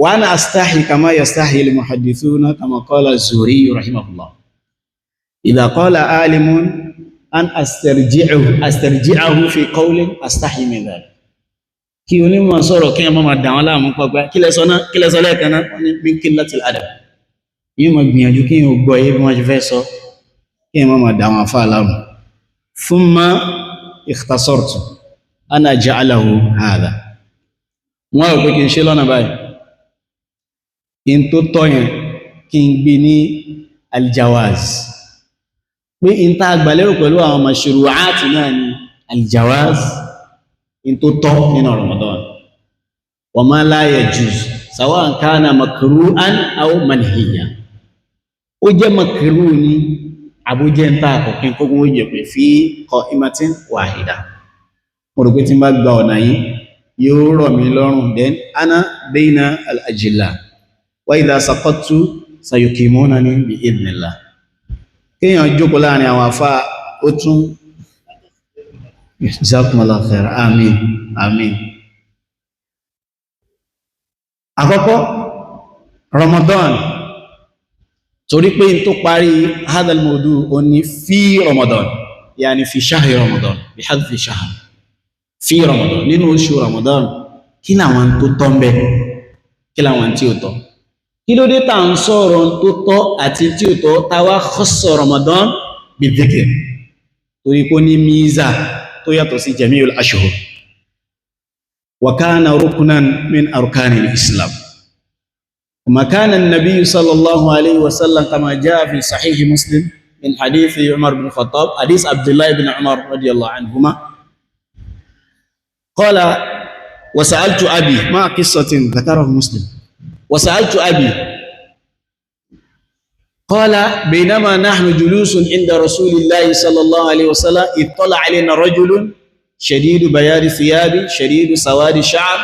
wa ana astahi kama yastahi al-muhaddithuna kama qala az-Zuhri rahimahullah idha qala alimun an astarji'ahu fi qawlin astahi min dhalik kí onímọ̀ sọ̀rọ̀ kí ẹmọ́ ma dáwọn láàmú pọ̀pẹ́ kí lẹ́sọ lẹ́ẹ̀kan náà ní min qillatil adab yíò mọ̀ gbìyànjú kí yíò gbọ́ yí bí wọ́n ṣe fẹ́ sọ kí ẹmọ́ ma dáwọn afá láàmú thumma ikhtasartu ana ja'alahu hadha wọ́n rò pé kí n ṣe lọ́nà báyìí in tó tọ́yẹn kí n gbé ní aljawaz pé in ta àgbàlérò pẹ̀lú àwọn mashru'at náà ni aljawaz in tó tọ́ nínú Ramadan wa ma la yajuz sawa'an kana makruhan aw manhiyan ó jẹ́ makruh ní àbújẹ́ ń ta àkọ̀kín kógún ó jẹ́ pé fi qa'imatin wahida mo rò pé tí n bá gba ọ̀nà yìí yóò rọ̀ mí lọ́rùn then ana bayna al-ajilla wa idha saqattu sayuqimunani bi idhnillah kéèyàn jókòó láàrin àwọn àfá ó tún jazakumullahu khair àmín àmín àkọ́kọ́ Ramadan torí pé n tó parí hadal mawdu ó ní fi Ramadan yani fi shahri Ramadan bí hadfi shahr fi Ramadan nínú oṣù Ramadan kí làwọn tó tọ́ ń bẹ kí làwọn tí ó tọ́ kí ló dé tá ń sọ̀rọ̀ tó tọ́ àti tí ó tọ́ táwa khassa Ramadan bí dhikr torí kó ní míza tó yàtọ̀ sí jami'ul ashhur wa kana ruknan min arkanil islam وما كان النبي صلى الله عليه وسلم كما جاء في صحيح مسلم من حديث عمر بن الخطاب حديث عبد الله بن عمر رضي الله عنهما قال وسألت أبي ما قصة ذكره مسلم وسألت أبي قال بينما نحن جلوس عند رسول الله صلى الله عليه وسلم اطلع علينا رجل شديد بياض ثياب شديد سواد شعر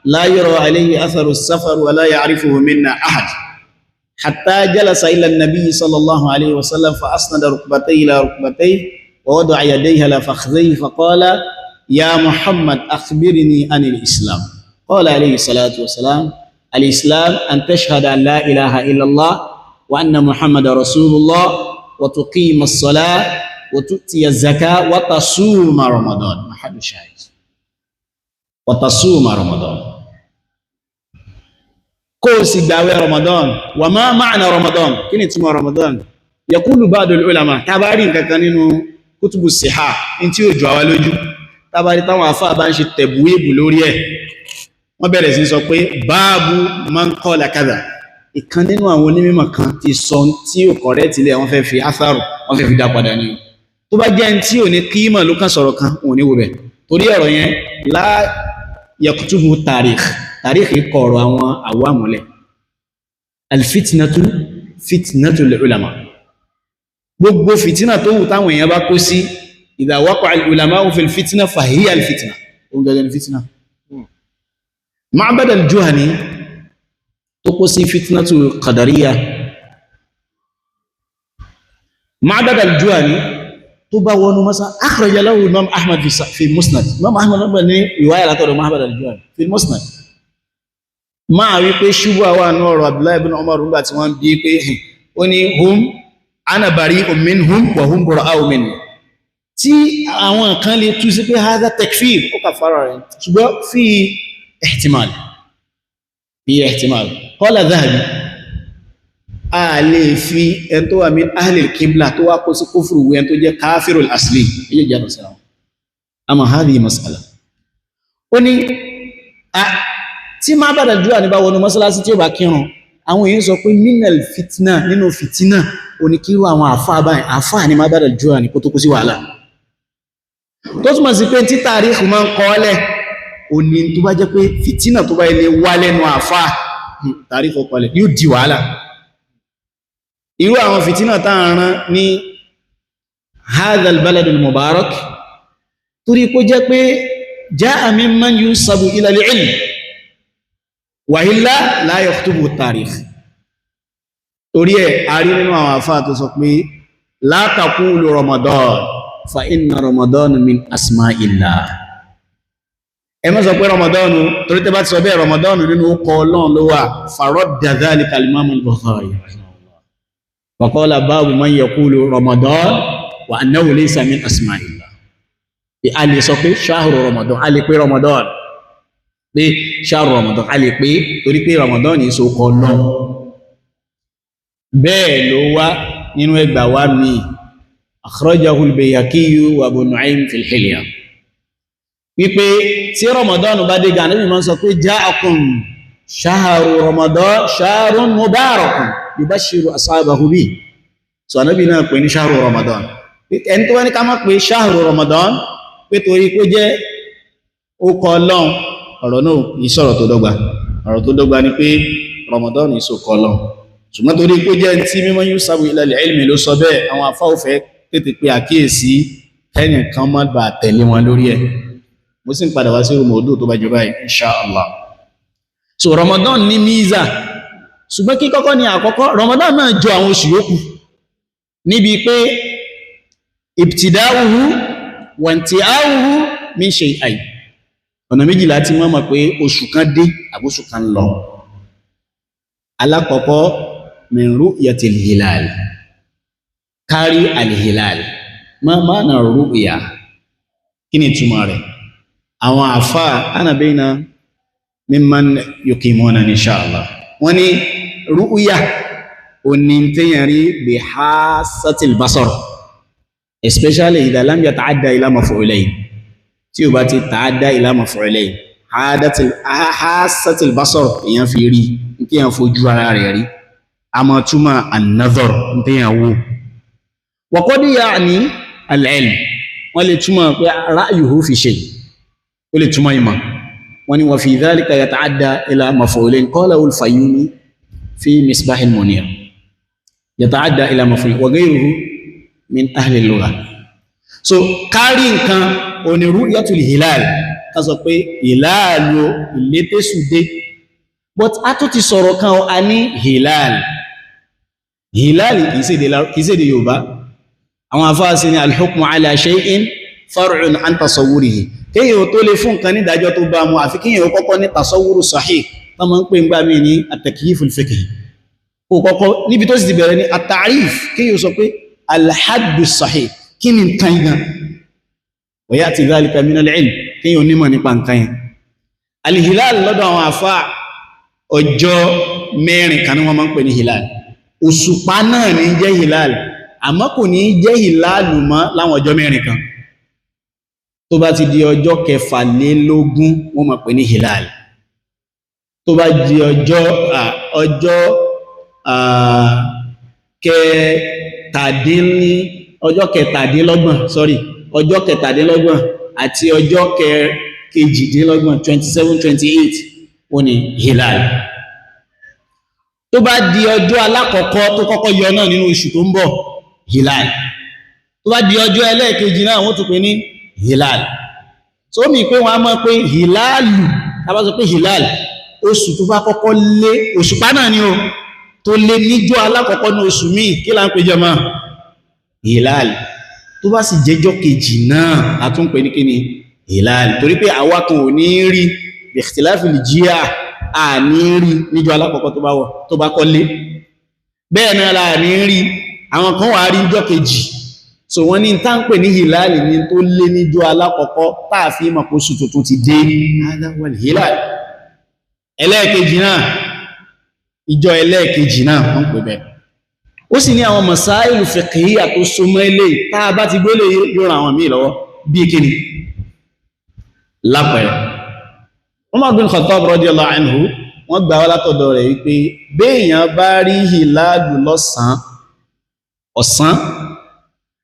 لا يرى عليه أثر السفر ولا يعرفه منا أحد حتى جلس إلى النبي صلى الله عليه وسلم فأسند ركبتيه إلى ركبتيه ووضع يديه على فخذيه فقال يا محمد أخبرني عن الإسلام قال عليه الصلاة والسلام الإسلام أن تشهد أن لا إله إلا الله وأن محمد رسول الله وتقيم الصلاة وتؤتي الزكاة وتصوم رمضان محل الشاهد وتصوم رمضان كوسي داوي رمضان وما معنى رمضان كني تسمى رمضان يقول بعض العلماء تبارين كانوا كتب الصحاح انتي ojo awa lójú tabari táwọn àfáà bá ńṣe tebwib lórí ẹ̀ wọ́n bẹ̀rẹ̀ sí sọ pé baabu man qala kaza ìkan nínú àwọn onímọ̀ kan ti sọ tí ó correct le wọ́n fẹ́ fi atharu wọ́n fẹ́ fi dá padà ni tó bá jẹ́ nti ó ní kíma ló kàn sọ̀rọ̀ kan wọ́n ní wo be torí ọ̀rọ̀ yẹn la yaktubu tarikh ko ọ̀rọ̀ àwọn awamule alfitnatu fitnatul ulama gbogbo fitina tó wù táwọn èèyàn bá kó sí idha waqa'a al ulama fi al fitna fa hiya al fitna o gagan fitna Ma'bad al-Juhani tó kó sí fitnatul qadariyya Ma'bad al-Juhani tó bá wọnú masa akhraja lahu Imam Ahmad fi musnad Imam Ahmad ní riwaya látọ̀dọ̀ Ma'bad al-Juhani fi musnad máa wí pé ṣubú àwọn ọ̀rọ̀ Abdullahi ibn Umar nígbà tí wọ́n bí pé ó ní hum ana bari'un minhum wa hum bura'u minni tí àwọn kan lè tú sí pé hadha takfir ó kàfàrà rẹ̀ ṣùgbọ́n fi ihtimal qala Dhahabi a lè fi ẹn tó wà min ahlil qibla tó wá kó sí kúfùrù wẹ́n tó jẹ́ káfírul asli ilé jẹ́ àtọ̀sí àwọn àmà hadhihi mas'ala ó ní tí má bàdà jùlọ ní bá wọnú mọ́sálásí tí ó bá kírun àwọn èyí sọ pé minal fitna nínú fitina oníkírù àwọn àfáà ní má bàdà jùlọ ní kó tó kó sí wàhálà tó túnmọ̀ sí pé tí tàríkù máa ń kọ́ọ́lẹ̀ òní tó bá jẹ́ pé fitina tó bá ilé wá lẹ́nu àfáà tàríkù kọ́ọ́lẹ̀ yóò di wàhálà irú àwọn fitina táàrán ní hadha al-balad al-mubarak torí kó jẹ́ pé ja'a mimman yunsabu ila al-ilm wa illa la yaktubu at-tarikh torí ẹ̀ a rí nínú àwọn àfáà tó sọ pé la taqulu Ramadan fa inna Ramadan min asma'illah ẹ má sọ pé Ramadan torí tẹ́ bá ti sọ bẹ́ẹ̀ Ramadan nínú ọkọ̀ Ọlọ́run ló wà faradda dhalika al-imam al-Bukhari wa qala babu man yaqulu Ramadan wa annahu laysa min asma'illah a lè sọ pé shahru Ramadan a lè pé Ramadan pé shahru Ramadan a lè pé torí pé Ramadan ní so kọ lọ bẹ́ẹ̀ ló wá nínú ẹgbà wá mi akhrajahu al-Bayhaqi wa Abu Nu'aym fi al-Hilya wípé tí Ramadan bá dé gan Ànábì máa sọ pé ja'akum shahru Ramadan shahrun mubarakun yubashiru ashabahu bi so Ànábì náà pè ní shahru Ramadan ẹni tó wá ní ká má pé shahru Ramadan pé torí pé jẹ́ ó kọ Ọlọ́run ọ̀rọ̀ náà ìṣọ̀rọ̀ tó dọ́gba ọ̀rọ̀ tó dọ́gba ni pé Ramadan ní so kọ Ọlọ́run ṣùgbọ́n torí pé jẹ́ tí mímọ́ yusabu ila al-ilmi ló sọ bẹ́ẹ̀ àwọn afáwọ̀fẹ́ tètè pé àkíyèsí ẹnìkan má bà tẹ̀lé wọn lórí ẹ̀ mo sì ń padà wá sí rúmọ̀ọ́dù tó bá jọ báyìí insha Allah so Ramadan ní míza ṣùgbọ́n kí kọ́kọ́ ní àkọ́kọ́ Ramadan náà jọ àwọn oṣù yòókù níbi pé ibtida'uhu wa intihahu min shay'ayn ọ̀nà méjìlá tí wọ́n mọ̀ pé oṣù kan dé àbóṣù kan lọ alákọ̀ọ́kọ́ min ru'yatil hilal kárí al-hilal ma ma'na ru'ya kí ni túmọ̀ rẹ̀ àwọn àfá ana bayna mimman yuqimuna insha Allah wọ́n ní ru'ya òní tẹ́yàn rí bi hassatil basar especially idha lam yata'adda ila maf'ulayn tí ó bá ti ta'adda ila maf'ulayn hassatil basar èyàn fi rí tí yàn fojú ara rẹ̀ rí a mọ̀ túmọ̀ an-nazar tí yàn wò wa qad ya'ni al-ilm wọ́n lè túmọ̀ pé ra'yuhu fi shay ó lè túmọ̀ ìmọ̀ wọ́n ní wa fi dhalika yata'adda ila maf'ulayn qala al-Fayyumi fi Misbah al-Munir yata'adda ila maf'ulayn wa ghayruhu min ahli al-lugha so kárí nǹkan òní ru'yatul hilal ká sọ pé ìlàlò ìlétésùdé but a tó ti sọ̀rọ̀ kan a ní hilal kìí ṣèdè Yorùbá àwọn afáàsí ni al-hukmu ala shay'in far'un an tasawwurihi kéyàn tó lè fún nǹkan ní ìdájọ́ tó bá mú àfi kíyàn kọ́kọ́ ní tasawwuru sahih tó máa ń pè ń gbá mi ní at-takyiful fiqhi ó kọ́kọ́ níbi tó sì ti bẹ̀rẹ̀ ní at-ta'rif kíyàn sọ pé al-haddu sahih kí ni nǹkan yẹn wa ya'ti dhalika min al-'ilm kíyàn onímọ̀ nípa nǹkan yẹn al-hilal lọ́dọ̀ àwọn àfá ọjọ́ mẹ́rin kan ní wọ́n máa ń pè ní hilal òṣùpá náà ní jẹ́ hilal àmọ́ kò ní jẹ́ hilal mọ́ láwọn ọjọ́ mẹ́rin kan tó bá ti di ọjọ́ kẹfàlélógún wọ́n máa pè ní hilal tó bá di ọjọ́ kẹtàdínlọ́gbọ̀n àti ọjọ́ kejìdínlọ́gbọ̀n 27 28 wọ́n ní hilal tó bá di ọjọ́ alákọ̀ọ́kọ́ tó kọ́kọ́ yọ náà nínú oṣù tó ń bọ̀ hilal tó bá di ọjọ́ ẹlẹ́ẹ̀kejì náà wọ́n tún pè ní hilal so mi pé wọ́n á mọ̀ pé hilalu tàbá sọ pé hilal oṣù tó bá kọ́kọ́ lé òṣùpá náà ni o tó lé níjọ́ alákọ̀ọ́kọ́ ní oṣù míì kí là ń pè jẹ́ mọ́ hilal tó bá sì jẹ́jọ́ kejì náà a tún pè ní kíni hilal torí pé àwa kan ò ní rí bi ikhtilafil jihah a ní rí níjọ́ alákọ̀ọ́kọ́ tó bá kọ́ lé bẹ́ẹ̀ náà la ní rí àwọn kan wà rí níjọ́ kejì so wọ́n ní tá ń pè ní hilali ní tó lé níjọ́ alákọ̀ọ́kọ́ táà fi mọ̀ pé oṣù tuntun ti dé hilali ẹlẹ́ẹ̀kejì náà ìjọ ẹlẹ́ẹ̀kejì náà wọ́n pè bẹ́ẹ̀ ó sì ní àwọn masáìlù fiqhiyya tó súnmọ́ ilé táà bá ti gbélé yóò ràn àwọn míì lọ́wọ́ bí kíni lápẹẹrẹ Umar bin Khattab radiyallahu anhu wọ́n gbà wá látọ̀dọ̀ rẹ̀ wípé béèyàn bá rí hilalu lọ́sàn ọ̀sán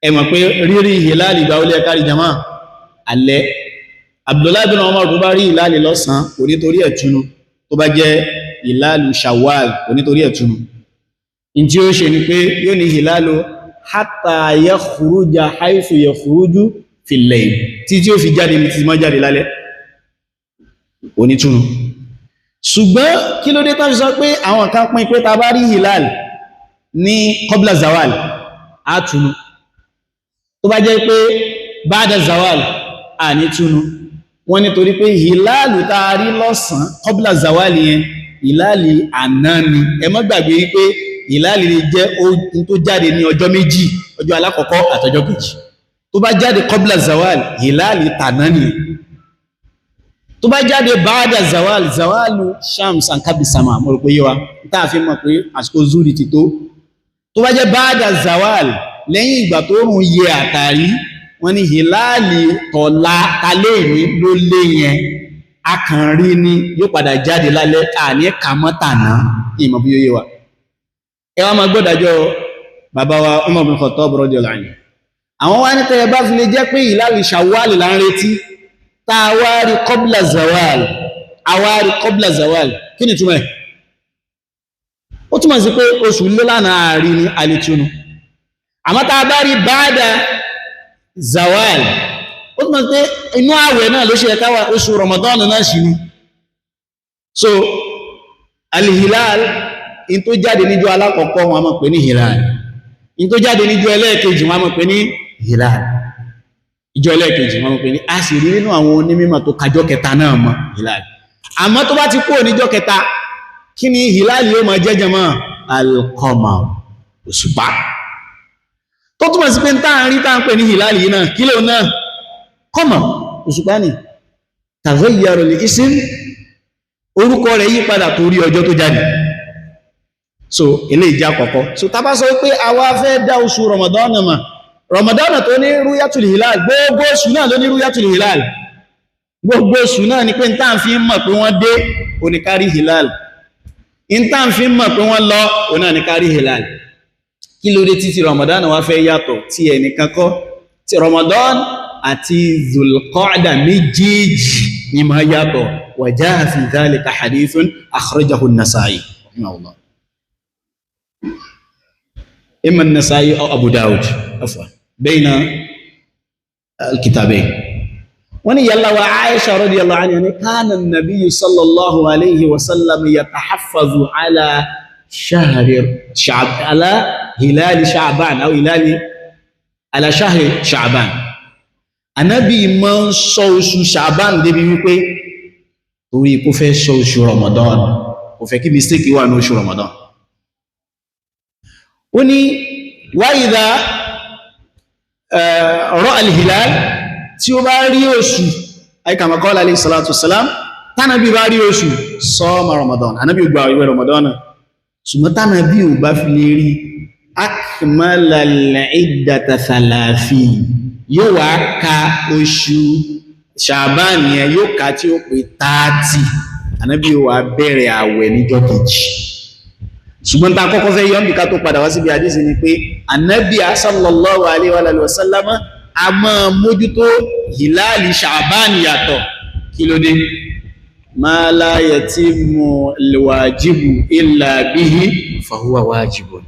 ẹ mọ̀ pé rírí hilali ìgbà olè kárí jama alẹ́ Abdullahi bin Umar tó bá rí hilali lọ́sàn kò nítorí ẹ̀túnú tó bá jẹ́ hilalu Shawwal kò nítorí ẹ̀túnú in tí ó ṣe ni pé yóò ní hilalu hatta yakhruja haythu yakhruju fil layl tí ó fi jáde ní ti mọ́ jáde lálẹ́ onítúnú ṣùgbọ́n kí ló dé tàbí sọ pé àwọn kan pín pé ta bá rí hilal ní qabla zawal átúnú tó bá jẹ́ pé ba'da zawal à ní túnú wọ́n nítorí pé hilalu ta rí lọ́sàn qabla zawal yẹn hilali àná ni ẹ má gbàgbé pé hilali jẹ́ ohun tó jáde ní ọjọ́ méjì ọjọ́ alákọ̀ọ́kọ́ àtọjọ́ kejì tó bá jáde qabla zawal hilali tàná ni tó bá jáde ba'da zawal zawalu shams an kabi sama mo rò pé yé wa tá fi mọ̀ pé àsìkò zuri ti tó tó bá jẹ́ ba'da zawal lẹ́yìn ìgbà tó rùn yẹ àtàrí wọ́n ní hilali tọ̀la talé ní ló lé yẹn akànrí ní yóò padà jáde lálẹ́ àní kàmọ́tàná ìmọ̀ bí yé wa ẹ wá máa gbọ́dájọ́ bàbá wa Umar bin Khattab radiyallahu anhu àwọn wá ní tẹ́ bá fi lè jẹ́ pé hilali Shawwal là ń retí tàwárí qabla zawal àwárí qabla zawal kí ni túnmọ̀ ó túnmọ̀ sí pé oṣù lé lánàá àárín ní alìtúnú àmọ́ tàà bá rí ba'da zawal ó túnmọ̀ sí pé inú àwẹ̀ náà ló ṣe ẹ̀káwà oṣù Ramadan náà ṣì ní so alìhìláàl in tó jáde níjọ́ alákọ̀ọ́kọ́ wọn mọ̀ pé ní hilal in tó jáde níjọ́ ẹlẹ́ẹ̀kejì wọn mọ̀ pé ní hilal ìjọ ẹlẹ́ẹ̀kejì wọn pè ní a sì rí nínú àwọn onímọ̀ tó kàjọ kẹta náà mọ̀ hilal àmọ́ tó bá ti kúrò níjọ́ kẹta kí ni hilal yóò máa jẹ́ jẹmọ́ al-qamar òṣùpá tó túnmọ̀ sí pé táà ń rí táà ń pè ní hilal yìí náà kí ló náà qamar òṣùpá ni taghayyara al-ism orúkọ rẹ̀ yí padà torí ọjọ́ tó jáde so eléyìí jẹ́ àkọ́kọ́ so tá bá sọ pé àwa fẹ́ dá oṣù Ramadan mọ̀ Ramadan tó ní rúyàtùl hilal gbogbo oṣù náà ló ní rúyàtùl hilal gbogbo oṣù náà ni pé n tàn fi mọ̀ pé wọ́n dé oníkárí hilal in tàn fi mọ̀ pé wọ́n lọ oná níkárí hilal kí ló dé títí Ramadan wá fẹ́ yàtọ̀ tí ẹnìkan kọ́ tí Ramadan àti Dhul-Qa'dah méjèèjì ni máa yàtọ̀ wa ja'a fi dhalika hadithun akhrajahu an-Nasa'i rahimahullah imma an-Nasa'i aw Abu Dawud afwan بين الكتابين وني يلا وعائشة رضي الله عنها كان النبي صلى الله عليه وسلم يتحفظ على على هلال شعبان أو على شهر شعبان النبي من صوص شعبان دي بيقول torí kó fẹ́ sọ oṣù Ramadan kò fẹ́ kí mistake wà ní oṣù Ramadan ó ní وإذا rọ́ al-hilal tí ó bá rí oṣù kama qala alayhi salatu wassalam tánàbí bá rí oṣù sọ́ọ̀mà Ramadan anábí gba ìwẹ̀ Ramadan ṣùgbọ́n tánàbí ò bá fi lè rí akmala al-iddata thalathin yóò wá ka oṣù Ṣàbán yẹn yóò ká tí ó pé 30 anábí ò wá bẹ̀rẹ̀ àwẹ̀ níjọ́ kejì ṣùgbọ́n ta kọ́kọ́ fẹ́ yọ́n bí ká tó padà wá síbi àdísì ni pé Ànábì sallallahu alaihi wa sallam a máa mójútó hilali Ṣàbán yàtọ̀ kí ló dé ma la yatimmu al-wajibu illa bihi fahuwa wajibun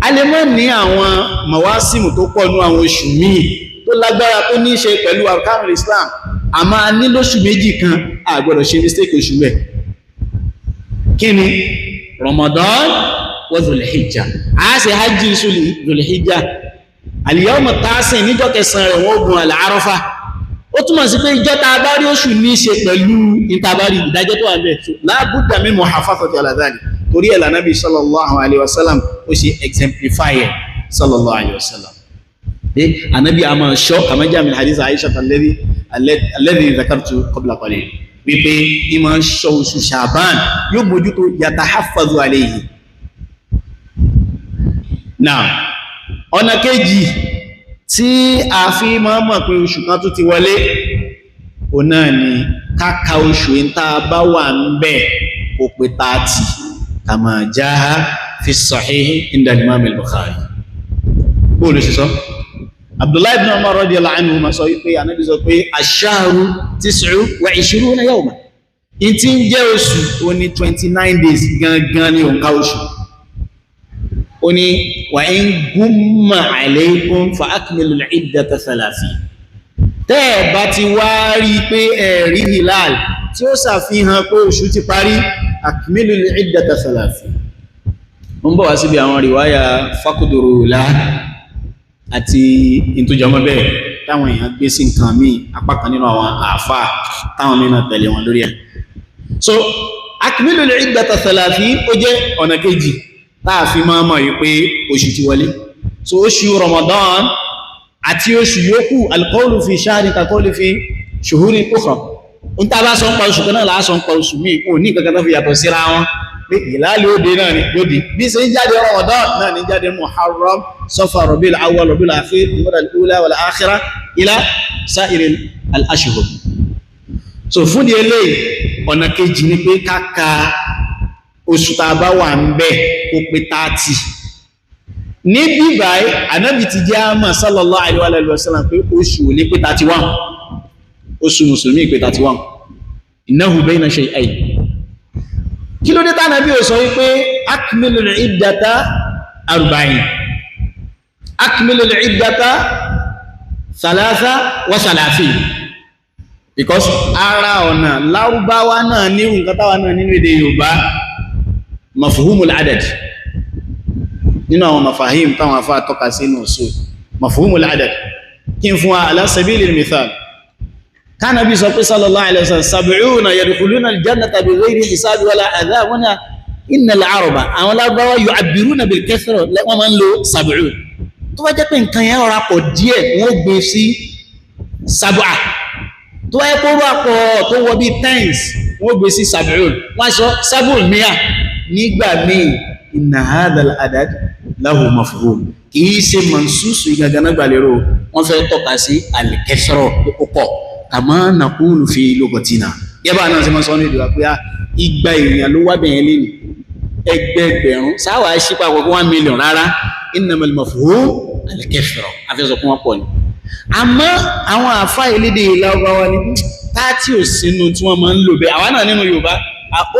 a lè mọ́ ní àwọn mawasimu tó pọ̀ ní àwọn oṣù míì tó lágbára tó ní ṣe pẹ̀lú arkanul Islam a máa ní lóṣù méjì kan a gbọ́dọ̀ ṣe mistake oṣù bẹ́ẹ̀ kí ni Ramadan wa Dhul-Hijjah a ṣe hajji Dhul-Hijjah al-yawm at-tasi' níjọ́ kẹsàn rẹ̀ wọ́n gun al-Arafah ó túnmọ̀ sí pé ìjọ́ ta bá rí oṣù ní ṣe pẹ̀lú ìtàbárí ìdájọ́ tó wà bẹ̀ la budda min muhafazati ala dhalik torí ẹ̀ l'Ànábì sallallahu alaihi wasallam ó ṣe exemplify sallallahu alayhi wa sallam pé ànábì a máa ṣọ́ kama jaa min hadith Aisha alladhi dhakartu qabla qalil wípé ní máa ṣọ́ oṣù Sha'ban yóò mójútó yatahaffazu alayhi. Now ọ̀nà kejì tí a fi máa mọ̀ pé oṣù kan tó ti wọlé o náà ni káka oṣù ìta bá wà ń bẹ̀ kò pé 30 kama jaa fi sahih inda Imam al-Bukhari. Bóòlù sí sọ Abdullahi ibn Umar radiyallahu anhu ma sọ wípé Ànábì sọ pé ash-shahru 29 yawman in tí ń jẹ́ oṣù ó ní 29 days gangan ní òǹkà oṣù. Ó ní wa in gumma alaykum fa akmilu al-iddata 30. Tẹ́ ẹ bá ti wá rí pé ẹ̀rí hilal tí ó ṣàfihàn pé oṣù ti parí akmilu al-iddata 30. Mo ń bọ̀ wá síbi àwọn rìwáyà faqduru la àti ìtòjọmọ́ bẹ́ẹ̀ táwọn èèyàn gbé sí nǹkan míì apá kan nínú àwọn àfáà táwọn mìíràn tẹ̀lé wọn lórí ẹ̀. So akmilu al-iddata 30 ó jẹ́ ọ̀nà kejì táà fi máa mọ̀ yí pé oṣù ti wọlé. So oṣù Ramadan àti oṣù yòókù al-qawlu fi shahri ka-qawli fi shuhurin ukhra. Ń tá bá sọ ń pa oṣù kan náà láà sọ ń pa oṣù míì kò ní kankan tó fi yàtọ̀ síra wọn pé ìlàlẹ̀ òde náà ni lóde bí ṣe ń jáde Ramadan náà ní jáde Muharram, Safar, Rabiul Awwal, Rabiul Akhir, Jumadal Ula wal Akhira ila sa'ir al-ashhur. So fún di eléyìí ọ̀nà kejì ni pé káka oṣù tá a bá wà ń bẹ̀ kó pé 30. Ní bíbáyìí Ànábì ti jẹ́ àmà sallallahu alaihi wa sallam pé oṣù ò ní pé 31, oṣù mùsùlùmí pé 31. Innahu bayna shay'ayn. Kí ló dé tá Ànábì ó sọ wípé akmilul iddata 40, akmilul iddata 33. Because ara ọ̀nà Lárúbáwá náà ní nǹkan táwa náà nínú èdè Yorùbá mafhumul adad nínú àwọn mafahim táwọn afá tọ́ka sí inú usul mafhumul adad kí n fún wa ala sabilil mithal kánàbí sọ pé sallallahu alaihi wasallam 70 yadkhuluna aljannata bighayri hisab wala adhab wana innal araba àwọn Lárúbáwá yu'abbiruna bil kathra wọ́n máa ń lo 70 tó bá jẹ́ pé nǹkan yẹn ọ̀rá pọ̀ díẹ̀ wọ́n gbé sí 7 tó wáyé kó rọ́ àpọ̀ tó wọ bí tens wọ́n gbé sí 70 wọ́n sọ 7 mìíràn nígbà míì inna hadha al-adad lahu mafhum kìí ṣe mansusu ìgaganagbàlérò wọ́n fẹ́ tọ́ka sí al-kathra púpọ̀ kama naqulu fi lugatina yẹ́bà náà sí mọ́ sọ ní ìdíwà pé igba èèyàn ló wá bẹ̀yẹn lé ní ẹgbẹgbẹ̀rún sáwà ṣípa àkọ́kọ́ 1 million rárá innamal mafhum al-kathra afẹ́sọ̀ kún wọ́n pọ̀ ní àmọ́ àwọn àfá elédè Lárúbáwá ní 30 ò sínú tí wọ́n máa ń lò bẹ́ àwa náà nínú Yorùbá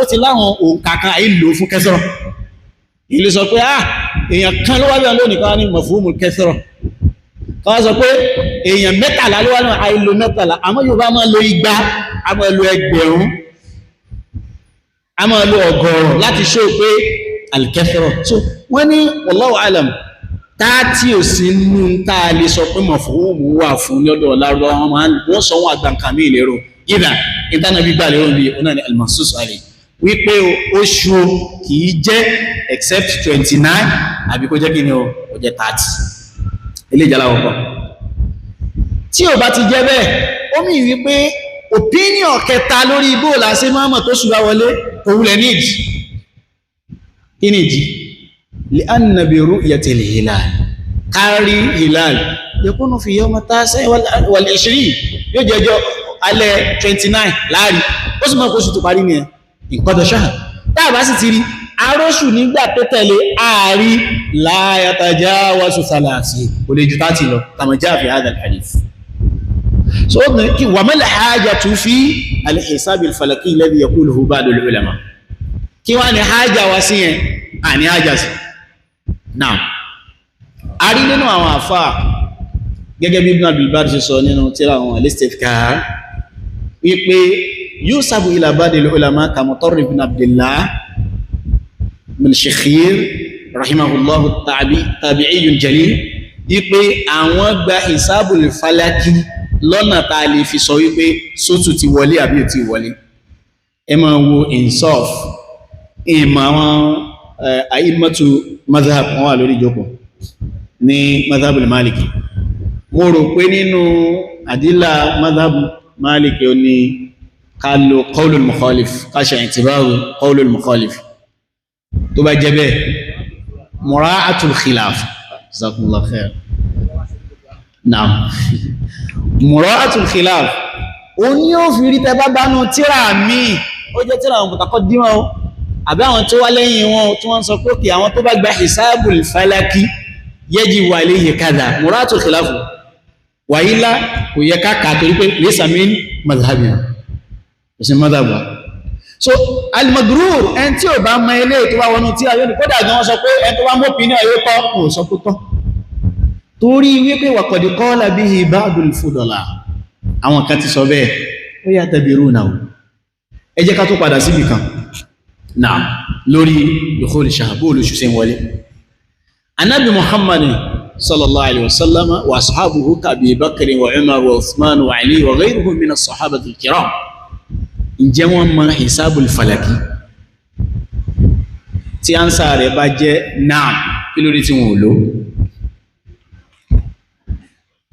ó ti láwọn òǹkàkan àìlò fún kẹsìrọ̀ ìlú sọ pé èèyàn kan ló wá bí ọlọ́nì kan ní mọ̀fúnmù kẹsìrọ̀ kan sọ pé èèyàn 13 ló wá ní àìlò 13 àmọ́ Yorùbá máa lo 200 a máa lo 1000 a máa lo 100 láti ṣó pé alkẹsìrọ̀ so wọ́n ní wallahu alam 30 ò sí nínú tá a lè sọ pé mọ̀fúnmù wà fún lọ́dọ̀ Lárúbáwá wọ́n sọ wọn àgbàǹkàmí ìlérò ìdá ìtànàbí gbà lérò bí ọ̀nà ni al-mansus alayhi wípé oṣù kìí jẹ́ except 29 àbí kó jẹ́ kí ni ó jẹ́ 30 ilé ìjàlá ọkọ̀ tí ò bá ti jẹ́ bẹ́ẹ̀ ó mì wípé opinion kẹta lórí ibò làṣẹ mọ́mọ̀ tó ṣùgbà wọlé òwúlẹ̀ níjì kí níjì li'anna bi ru'yatil hilal kárí hilal yakunu fi yawm at-tasi' wal 20 yóò jẹjọ alẹ́ 29 láàrí ó sì mọ́ kó ṣù tó parí ní ẹ̀ ìkọ́dọ̀ ṣáà tàbá sì ti rí aróṣù nígbà tó tẹ̀lé ààrí la yatajawazu 30 kò lè jù 30 lọ kama jaa fi hadha al-hadith so kí wa mal hajatu fi al-hisab al-falaki alladhi yaquluhu ba'd al-ulama kí wá ní hájà wá sí yẹn àní hájà sí náà a rí nínú àwọn àfáà gẹ́gẹ́ bí Ibn Abdul Barr ṣe sọ nínú tírà àwọn al-Istidhkar wípé yusabu ila badil ulama kama Tarr ibn Abdillah min Shikhir rahimahullahu tabi'iyyun jalil wípé àwọn gba hisabul falaki lọ́nà tá a lè fi sọ wípé sótù ti wọlé àbí ò ti wọlé ẹ máa wo insaf ìmọ̀ àwọn a'immatu madhhab wọn wà lórí ìjókòó ní madhab al-maliki mo rò pé nínú àdílà madhab maliki ó ní ká lo qawl al-mukhalif ká ṣe i'tibaru qawl al-mukhalif tó bá jẹ́ bẹ́ẹ̀ mura'atul khilaf jazakumullahu khair naam mura'atul khilaf ó ní ó fi rí tẹ́ bá bánú tíra mi ó jẹ́ tíra àwọn mutaqaddima àbí àwọn tó wá lẹ́yìn wọn tí wọ́n sọ pé kí àwọn tó bá gba hisabul falaki yajibu alayhi kadha mura'atul khilaf wa illa kò yẹ ká kà torí pé laysa min madhhabina kò sí madhhabu so al-magrur ẹni tí ò bá mọ ilé tó bá wọnú tí ayé ní kódà gan wọ́n sọ pé ẹni tó bá mọ́ opinion ayé tọ́ kò sọ pé tọ́ torí wípé wa qad qala bihi ba'dul fudala àwọn kan ti sọ bẹ́ẹ̀ ó yà tabiruna ẹ jẹ́ ká tó padà síbì kan náà lórí dukhul shahab olóṣù sí wọlé anábi muhammad sallallahu alaihi wasallam wa ashabuhu ka Abi Bakr wa Umar wa Uthman wa Ali wa ghayruhum min as-sahabati al-kiram ǹjẹ́ wọ́n mọ̀ hisabul falaki tí ánsà rẹ̀ bá jẹ́ náà kí lórí tí wọ́n lò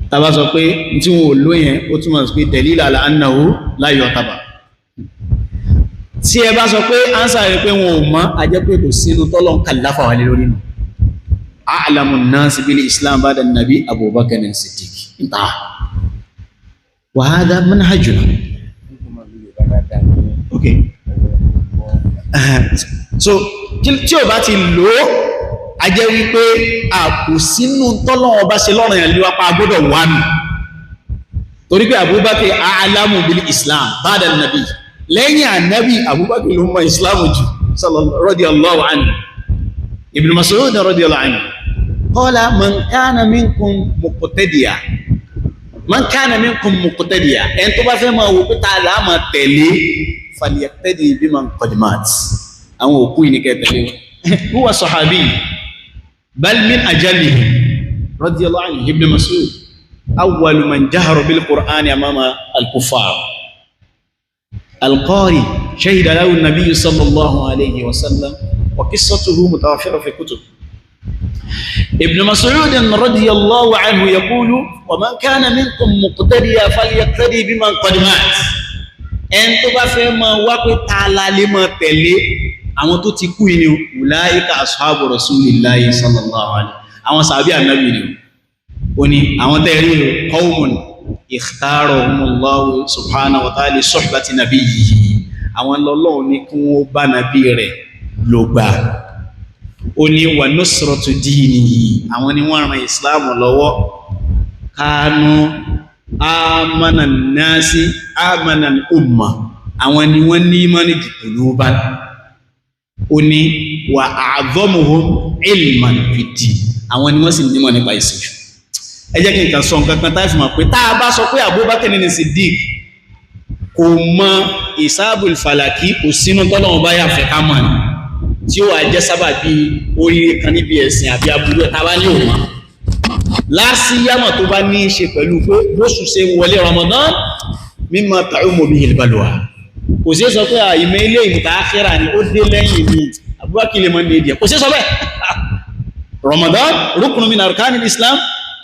tàbá sọ pé tí wọ́n lò yẹn ó túnmọ̀ sí pé dalil ala annahu la yu'tabar tí ẹ bá sọ pé ánsà rẹ̀ pé wọn ò mọ̀ a jẹ́ pé kò sínú tọ́lọ̀ kàláfà wà lé lórí nù a'lamu an-nasi bil islam ba'da an-nabi Abu Bakr as-Siddiq intaha wa hadha manhajuna okay so tí o bá ti lò a jẹ́ wípé a kò sínú tọ́lọ́wọ́ bá ṣe lọ́rọ̀ yẹn lè pa agbọ́dọ̀ wà nù torí pé Abubakar a'lamu bil islam ba'da an-nabi lẹ́yìn ànábì Abubakar ló mọ̀ islam jù radiyallahu anhu Ibn Mas'ud radiyallahu anhu qala man kana minkum muqtadiya ẹni tó bá fẹ́ máa wò pé ta là á máa tẹ̀lé falyaqtadi biman qad mat àwọn òkú ìníkẹ́ tẹ̀lé huwa sahabi bal min ajalihi radiyallahu anhu Ibn Mas'ud awwalu man jahara bil Qur'ani amama al-kuffar al-qari shahida lahu an-nabiy sallallahu alayhi wa sallam wa qissatuhu mutawaffira fi kutub ابن مسعود رضي الله عنه يقول ومن كان منكم مقتديا فليقتدي بمن قد مات en tó bá fẹ́ máa wá pé ta la lè máa tẹ̀lé àwọn tó ti kú ni ulaika ashabu rasulillahi sallallahu alaihi àwọn sàhábí ànábì ni ó ní àwọn tẹ̀lé qaumun ikhtarahumullahu subhanahu wa ta'ala suhbati nabiyhi àwọn lọ́lọ́run ní kí wọ́n bá nàbí rẹ̀ ló gbà ó ní wà nusratu dinihi àwọn ni wọ́n ran ìsìláàmù lọ́wọ́ kánú amana nasi amana umma àwọn ni wọ́n ní ìmánì jùlọ bá ó ní wà a'dhamuhum ilman fid-din àwọn ni wọ́n sì nímọ̀ nípa ìsìnjú ẹ jẹ́ kí n kàn sọ nǹkan kan táì fi mọ̀ pé tá a bá sọ pé Abubakar ní Siddiq kò mọ hisabul falaki kò sínú tọ́lọ́wọ́n bá yà fẹ́ ká mọ̀ ní tí ó wà jẹ́ sábà bí oríire kan níbi ẹ̀sìn àbí aburú ẹ̀ta bá ní òun lásìyámọ̀ tó bá ní ṣe pẹ̀lú pé bóṣù ṣe wọlé Ramadan mimma ta'ummu bihi al-balwa kò sí sọ pé ìmẹ́ ilé ìmùta ákírà ni ó dé lẹ́yìn ní Abubakar lè mọ́ ní èdè kò sí sọ bẹ́ẹ̀ Ramadan ruknu min arkani al-Islam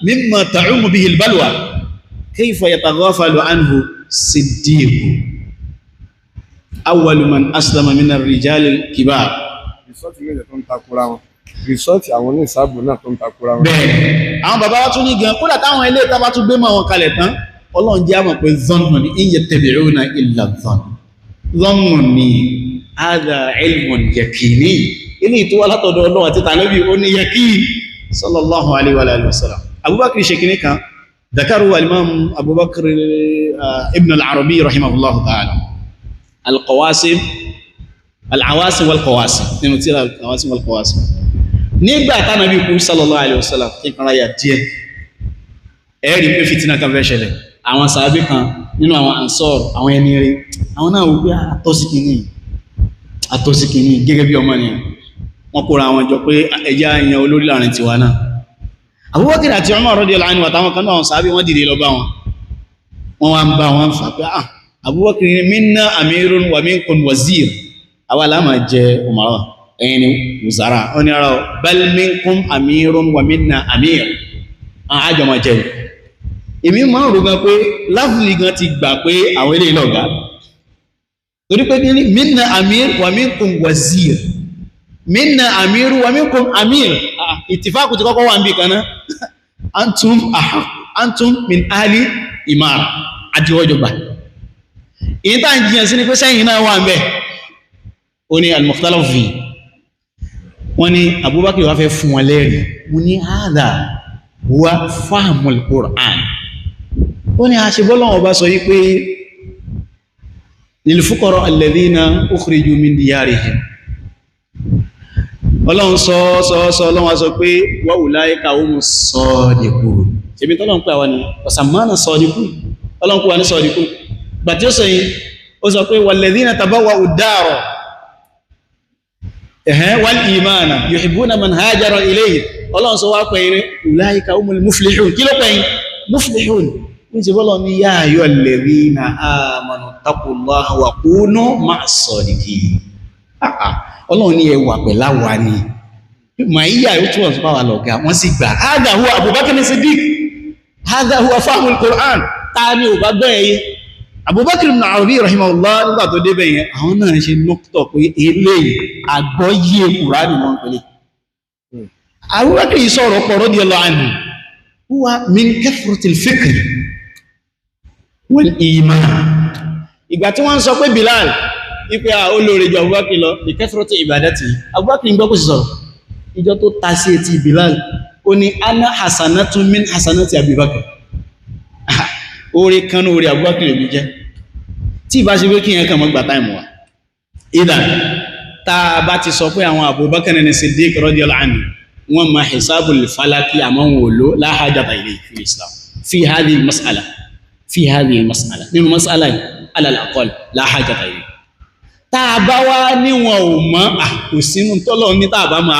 mimma ta'ummu bihi al-balwa kayfa yataghafalu anhu Siddiq awwalu man aslama min ar-rijal al-kibar rìsọ́ọ̀tì méjì tó ń takura wọn rìsọ́ọ̀tì àwọn oníṣàbò náà tó ń takura wọn. bẹ́ẹ̀ àwọn bàbá wa tún ní gan kódà táwọn ilé ìta bá tún gbé mọ́ wọn kalẹ̀ tán Ọlọ́run jẹ́ àmọ̀ pé zọ́nù ní in yattabi'una illa zọ́nù ní hadha ilmun yaqini ilé ìtò wà látọ̀dọ̀ Ọlọ́run àti tànàbí ó ní yaqin sallallahu alaihi wa alihi wasallam Abubakar ṣe kìíní kan dakaru al-imam Abubakar ibn al-Arabi rahimahullahu ta'ala al-Qawasim al-Awasim wal-Qawasim nínú tírà al-Awasim wal-Qawasim nígbà tánàbí kú sallallahu alaihi wasallam kí kan ráyà díẹ̀ ẹ̀rí pé fìtínà kan fẹ́ ṣẹlẹ̀ àwọn sàábé kan nínú àwọn ansọ́r àwọn ẹni rí àwọn náà wípé àtọ́síkìní gẹ́gẹ́ bí ọmọ ni wọ́n kóra àwọn jọ pé ẹjá ìyàn olórí láàrin tiwa náà Abubakar àti Umar radiyallahu anhu àtàwọn kan náà àwọn sàábé wọ́n dìde lọ bá wọn wá ń bá wọn fà pé Abubakar minna amirun wa minkum wazir àwa la máa jẹ umara ẹ̀yin ni wùzàrà ó ní ara bal minkum amirun wa minna amir àjọmọ̀ jẹ́ èmi máa ń rò gan pé láfùlì gan ti gbà pé àwọn ilé ìlọ́gá torí pé ní minna amir wa minkum wazir minna amir wa minkum amir ìtìfáàkù ti kọ́kọ́ wà ń bí kaná antum min ali imara àjíwọ́jọba èyí tàà ń jíyàn sí ní pé sẹ́yìn náà wà ń bẹ́ ó ní al-mukhtalaf fi wọ́n ní Abubakar wá fẹ́ fún wọn lẹ́rìí mú ní hadha huwa fahmul Qur'an ó ní àṣebọ́lọ́wọ́ bá sọ yí pé lil fuqara alladhina ukhriju min diyarihim ọlọ́run sọ ọlọ́run sọ pé wa ulaika humus sadiqun ṣebí tọ́lọ́run pé àwọn ni ọ̀sàmánà sadiqun ọlọ́run pé wà ní sadiqun gbàtí ó sọ yìí ó sọ pé walladhina tabawwa'u ad-dara wal imana yuhibbuna man hajara ilayhi ọlọ́run sọ wá pé ulaika humul muflihun kí ló pé muflihun ní ṣe bọ́lọ̀ ní ya ayyuhal ladhina amanu taqullaha wa kunu ma'as sadiqin ọlọ́run ní ẹwà pẹ̀lá wà ní ma yíyà yóò túnwọ̀n tó bá wà lọ̀gá wọ́n sì gbà hadha huwa Abubakar Siddiq hadha huwa fahmul Qur'an ta ni ò bá gbọ́ ẹ̀yẹ Abubakar ibn Arabi rahimahullah nígbà tó débẹ̀ yẹn àwọn náà ṣe nọ́kítọ̀ pé eléyìí àgbọ́yé Kùránì wọn pẹ̀lẹ́ Abubakar yìí sọ̀rọ̀ pọ̀ radiyallahu anhu huwa min kathratil fikr wal iman ìgbà tí wọ́n sọ pé Bilal ipe olóore ju Abubakar lọ ní kathrati ibadati Abubakar ń gbọ́ kò sí sọ̀rọ̀ ìjọ tó ta sí etí Bilal ó ní ana hasanatu min hasanati Abubakar oore kan oore Abubakar lè jẹ́ tí ìbá ṣe pé kí yẹn kàn mọ́ gbà táìmù wa ìdá tá a bá ti sọ pé àwọn Abubakar ní Siddiq radiyallahu anhu wọ́n ma hisabul falaki àmọ́ wọn ò lò la hajata ilayhi fi Islam fi hadhihi al-mas'ala nínú mas'ala ala al-aqall la hajata ilayhi tá a bá wá níwọ̀n ò mọ́ kò sínú tọ́lọ̀ ní tá a bá mọ́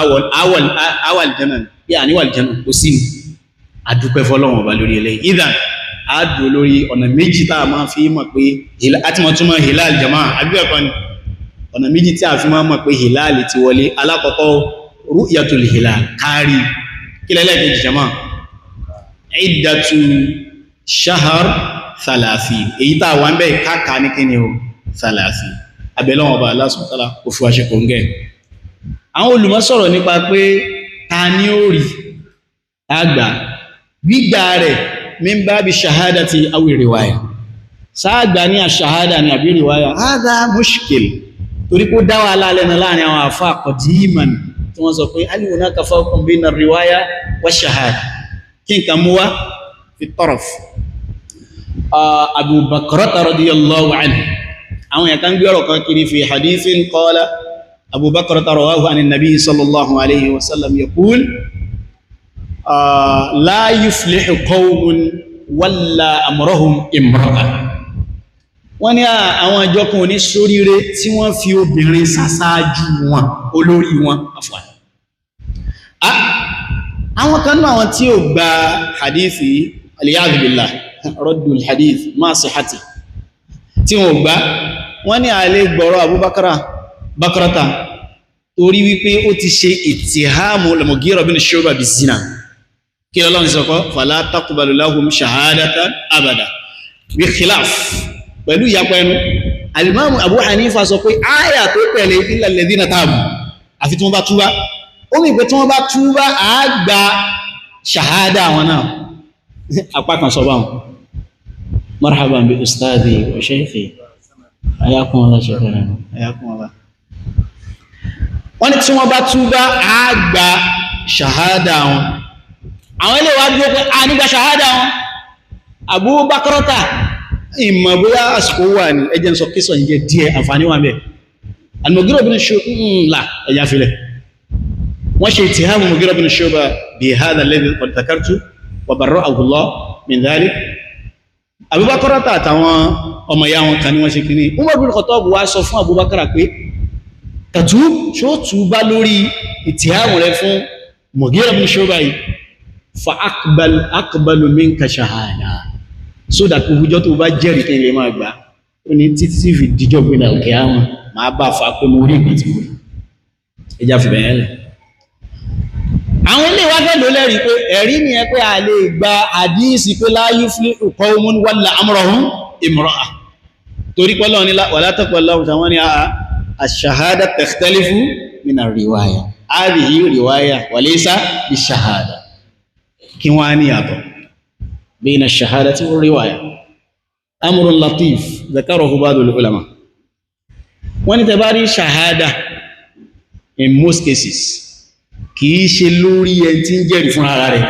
awal jẹ́nà bí a níwàl jẹ́nà kò sínú adúpẹ́ fọ́lọ́wọ̀n ọba lórí ilẹ̀ ìdá àádù lórí ọ̀nà méjì tá a máa fi mọ̀ pé àti mọ̀ túnmọ̀ hilal jama'a agbẹ́ẹ̀kọ́ ni ọ̀nà méjì tí a fi máa mọ̀ pé hilal ti wọlé alákọ̀ọ́kọ́ ru'yatul hilal kárí kílẹ̀lẹ́gẹ̀ẹ́jì jama'a iddatu shahar 30 èyí tá a wà ń bẹ́ káàkà ní kíni o 30 abẹ́lọ́wọ̀n ọba Allah subhanahu wa ta'ala kò fún aṣẹ́kọ̀ ń gẹ̀. àwọn olùmọ̀ sọ̀rọ̀ nípa pé ta ní ó rí àgbà gbígbà rẹ̀ min babi shahadati aw riwaya sáàgbà ní àṣàhádà ní àbí riwaya hadha mushkil torí kó dáwà alálẹ́nà láàrin àwọn àfá qadiman tí wọ́n sọ pé hal hunaka farqun bayna riwaya wa shahada kí n kà mú wá fi taraf Abu Bakrata radiyallahu anhu àwọn yàtàn gbé ọ̀rọ̀ kan kiri fi hadithin qala Abu Bakrata rawahu an an-nabi sallallahu alayhi wa sallam yaqul la yuflihu qawmun walla amrahum imra'a wọ́n ní àwọn àjọ kan ní sóríire tí wọ́n fi obìnrin sásáájú wọn olórí wọn afwan àwọn kan náà àwọn tí ó gba hadithi aliyadu billah raddul hadith ma sihhati tí wọ́n gbà wọ́n ní àlè gbọ́rọ̀ Abu Bakrata torí wípé ó ti ṣe ìtìhámù al-Mughira bin Shu'ba bizina kí Ọlọ́run sọ kọ́ fala taqbalu lahum shahadatan abada bí khilaf pẹ̀lú ìyapa ẹnu alimamu Abu Hanifa sọ pé áyà tó tẹ̀lé illa alladhina tabu àfi tí wọ́n bá túbá ó mì pé tí wọ́n bá túbá àgbà ṣàhádà wọn náà apá kan sọ báwọn marhaban bi ustadi wa shaykhi ayakum Allah shukran ayakum Allah wọ́n ní tí wọ́n bá túbá àgbà ṣàhádà wọn àwọn ilé wa dúró pé a nígbà ṣàhádà wọn Abu Bakrata ìmọ̀ bóyá àsìkò wà ní ẹjẹ́ ń sọ kí sọ ìjẹ́ díẹ̀ àǹfààní wà mẹ́ al-Mughira bin Shu'ba ẹ̀yà filẹ̀ wọ́n ṣe ìtìhámù Mughira bin Shu'ba bi hadha alladhi qad dhakartu wa barra'ahu Allah min dhalik Abu Bakrata àtàwọn ọmọ ìyá wọn kan ní wọ́n ṣe kí ní Umar bin Khattab wá sọ fún Abu Bakr pé kàtú ṣó tú bá lórí ìtìhámù rẹ fún Mughira bin Shu'ba yìí fa aqbalu minka shahada so that òwújọ́ tó bá jẹ́rìí kí n lè máa gbà ó ní títí sí fi díjọ́ gbé náà òkè àwọn máa bá fa pé mo rí ìgbà tí mo rí ẹjá fi bẹ̀yẹn lẹ̀. Àwọn ilé ìwáfẹ́ ló lẹ́rìí pé ẹ̀rí ni ẹ pé a lè gba àdíìsì pé la yuflihu qawmun walla amrahum imra'a torí pọ́lọ́ ní wala taqballahu tàwọn ni ash-shahada takhtalifu min ar-riwaya hadhihi riwaya wa laysa bish-shahada kí wọ́n á ní yàtọ̀ bayna ash-shahadati war-riwaya amrun latif dhakarahu ba'd al-ulama wọ́n ní tẹ́ bá rí shahada in most cases kìí ṣe lórí ẹni tí ń jẹ́rìí fún ara rẹ̀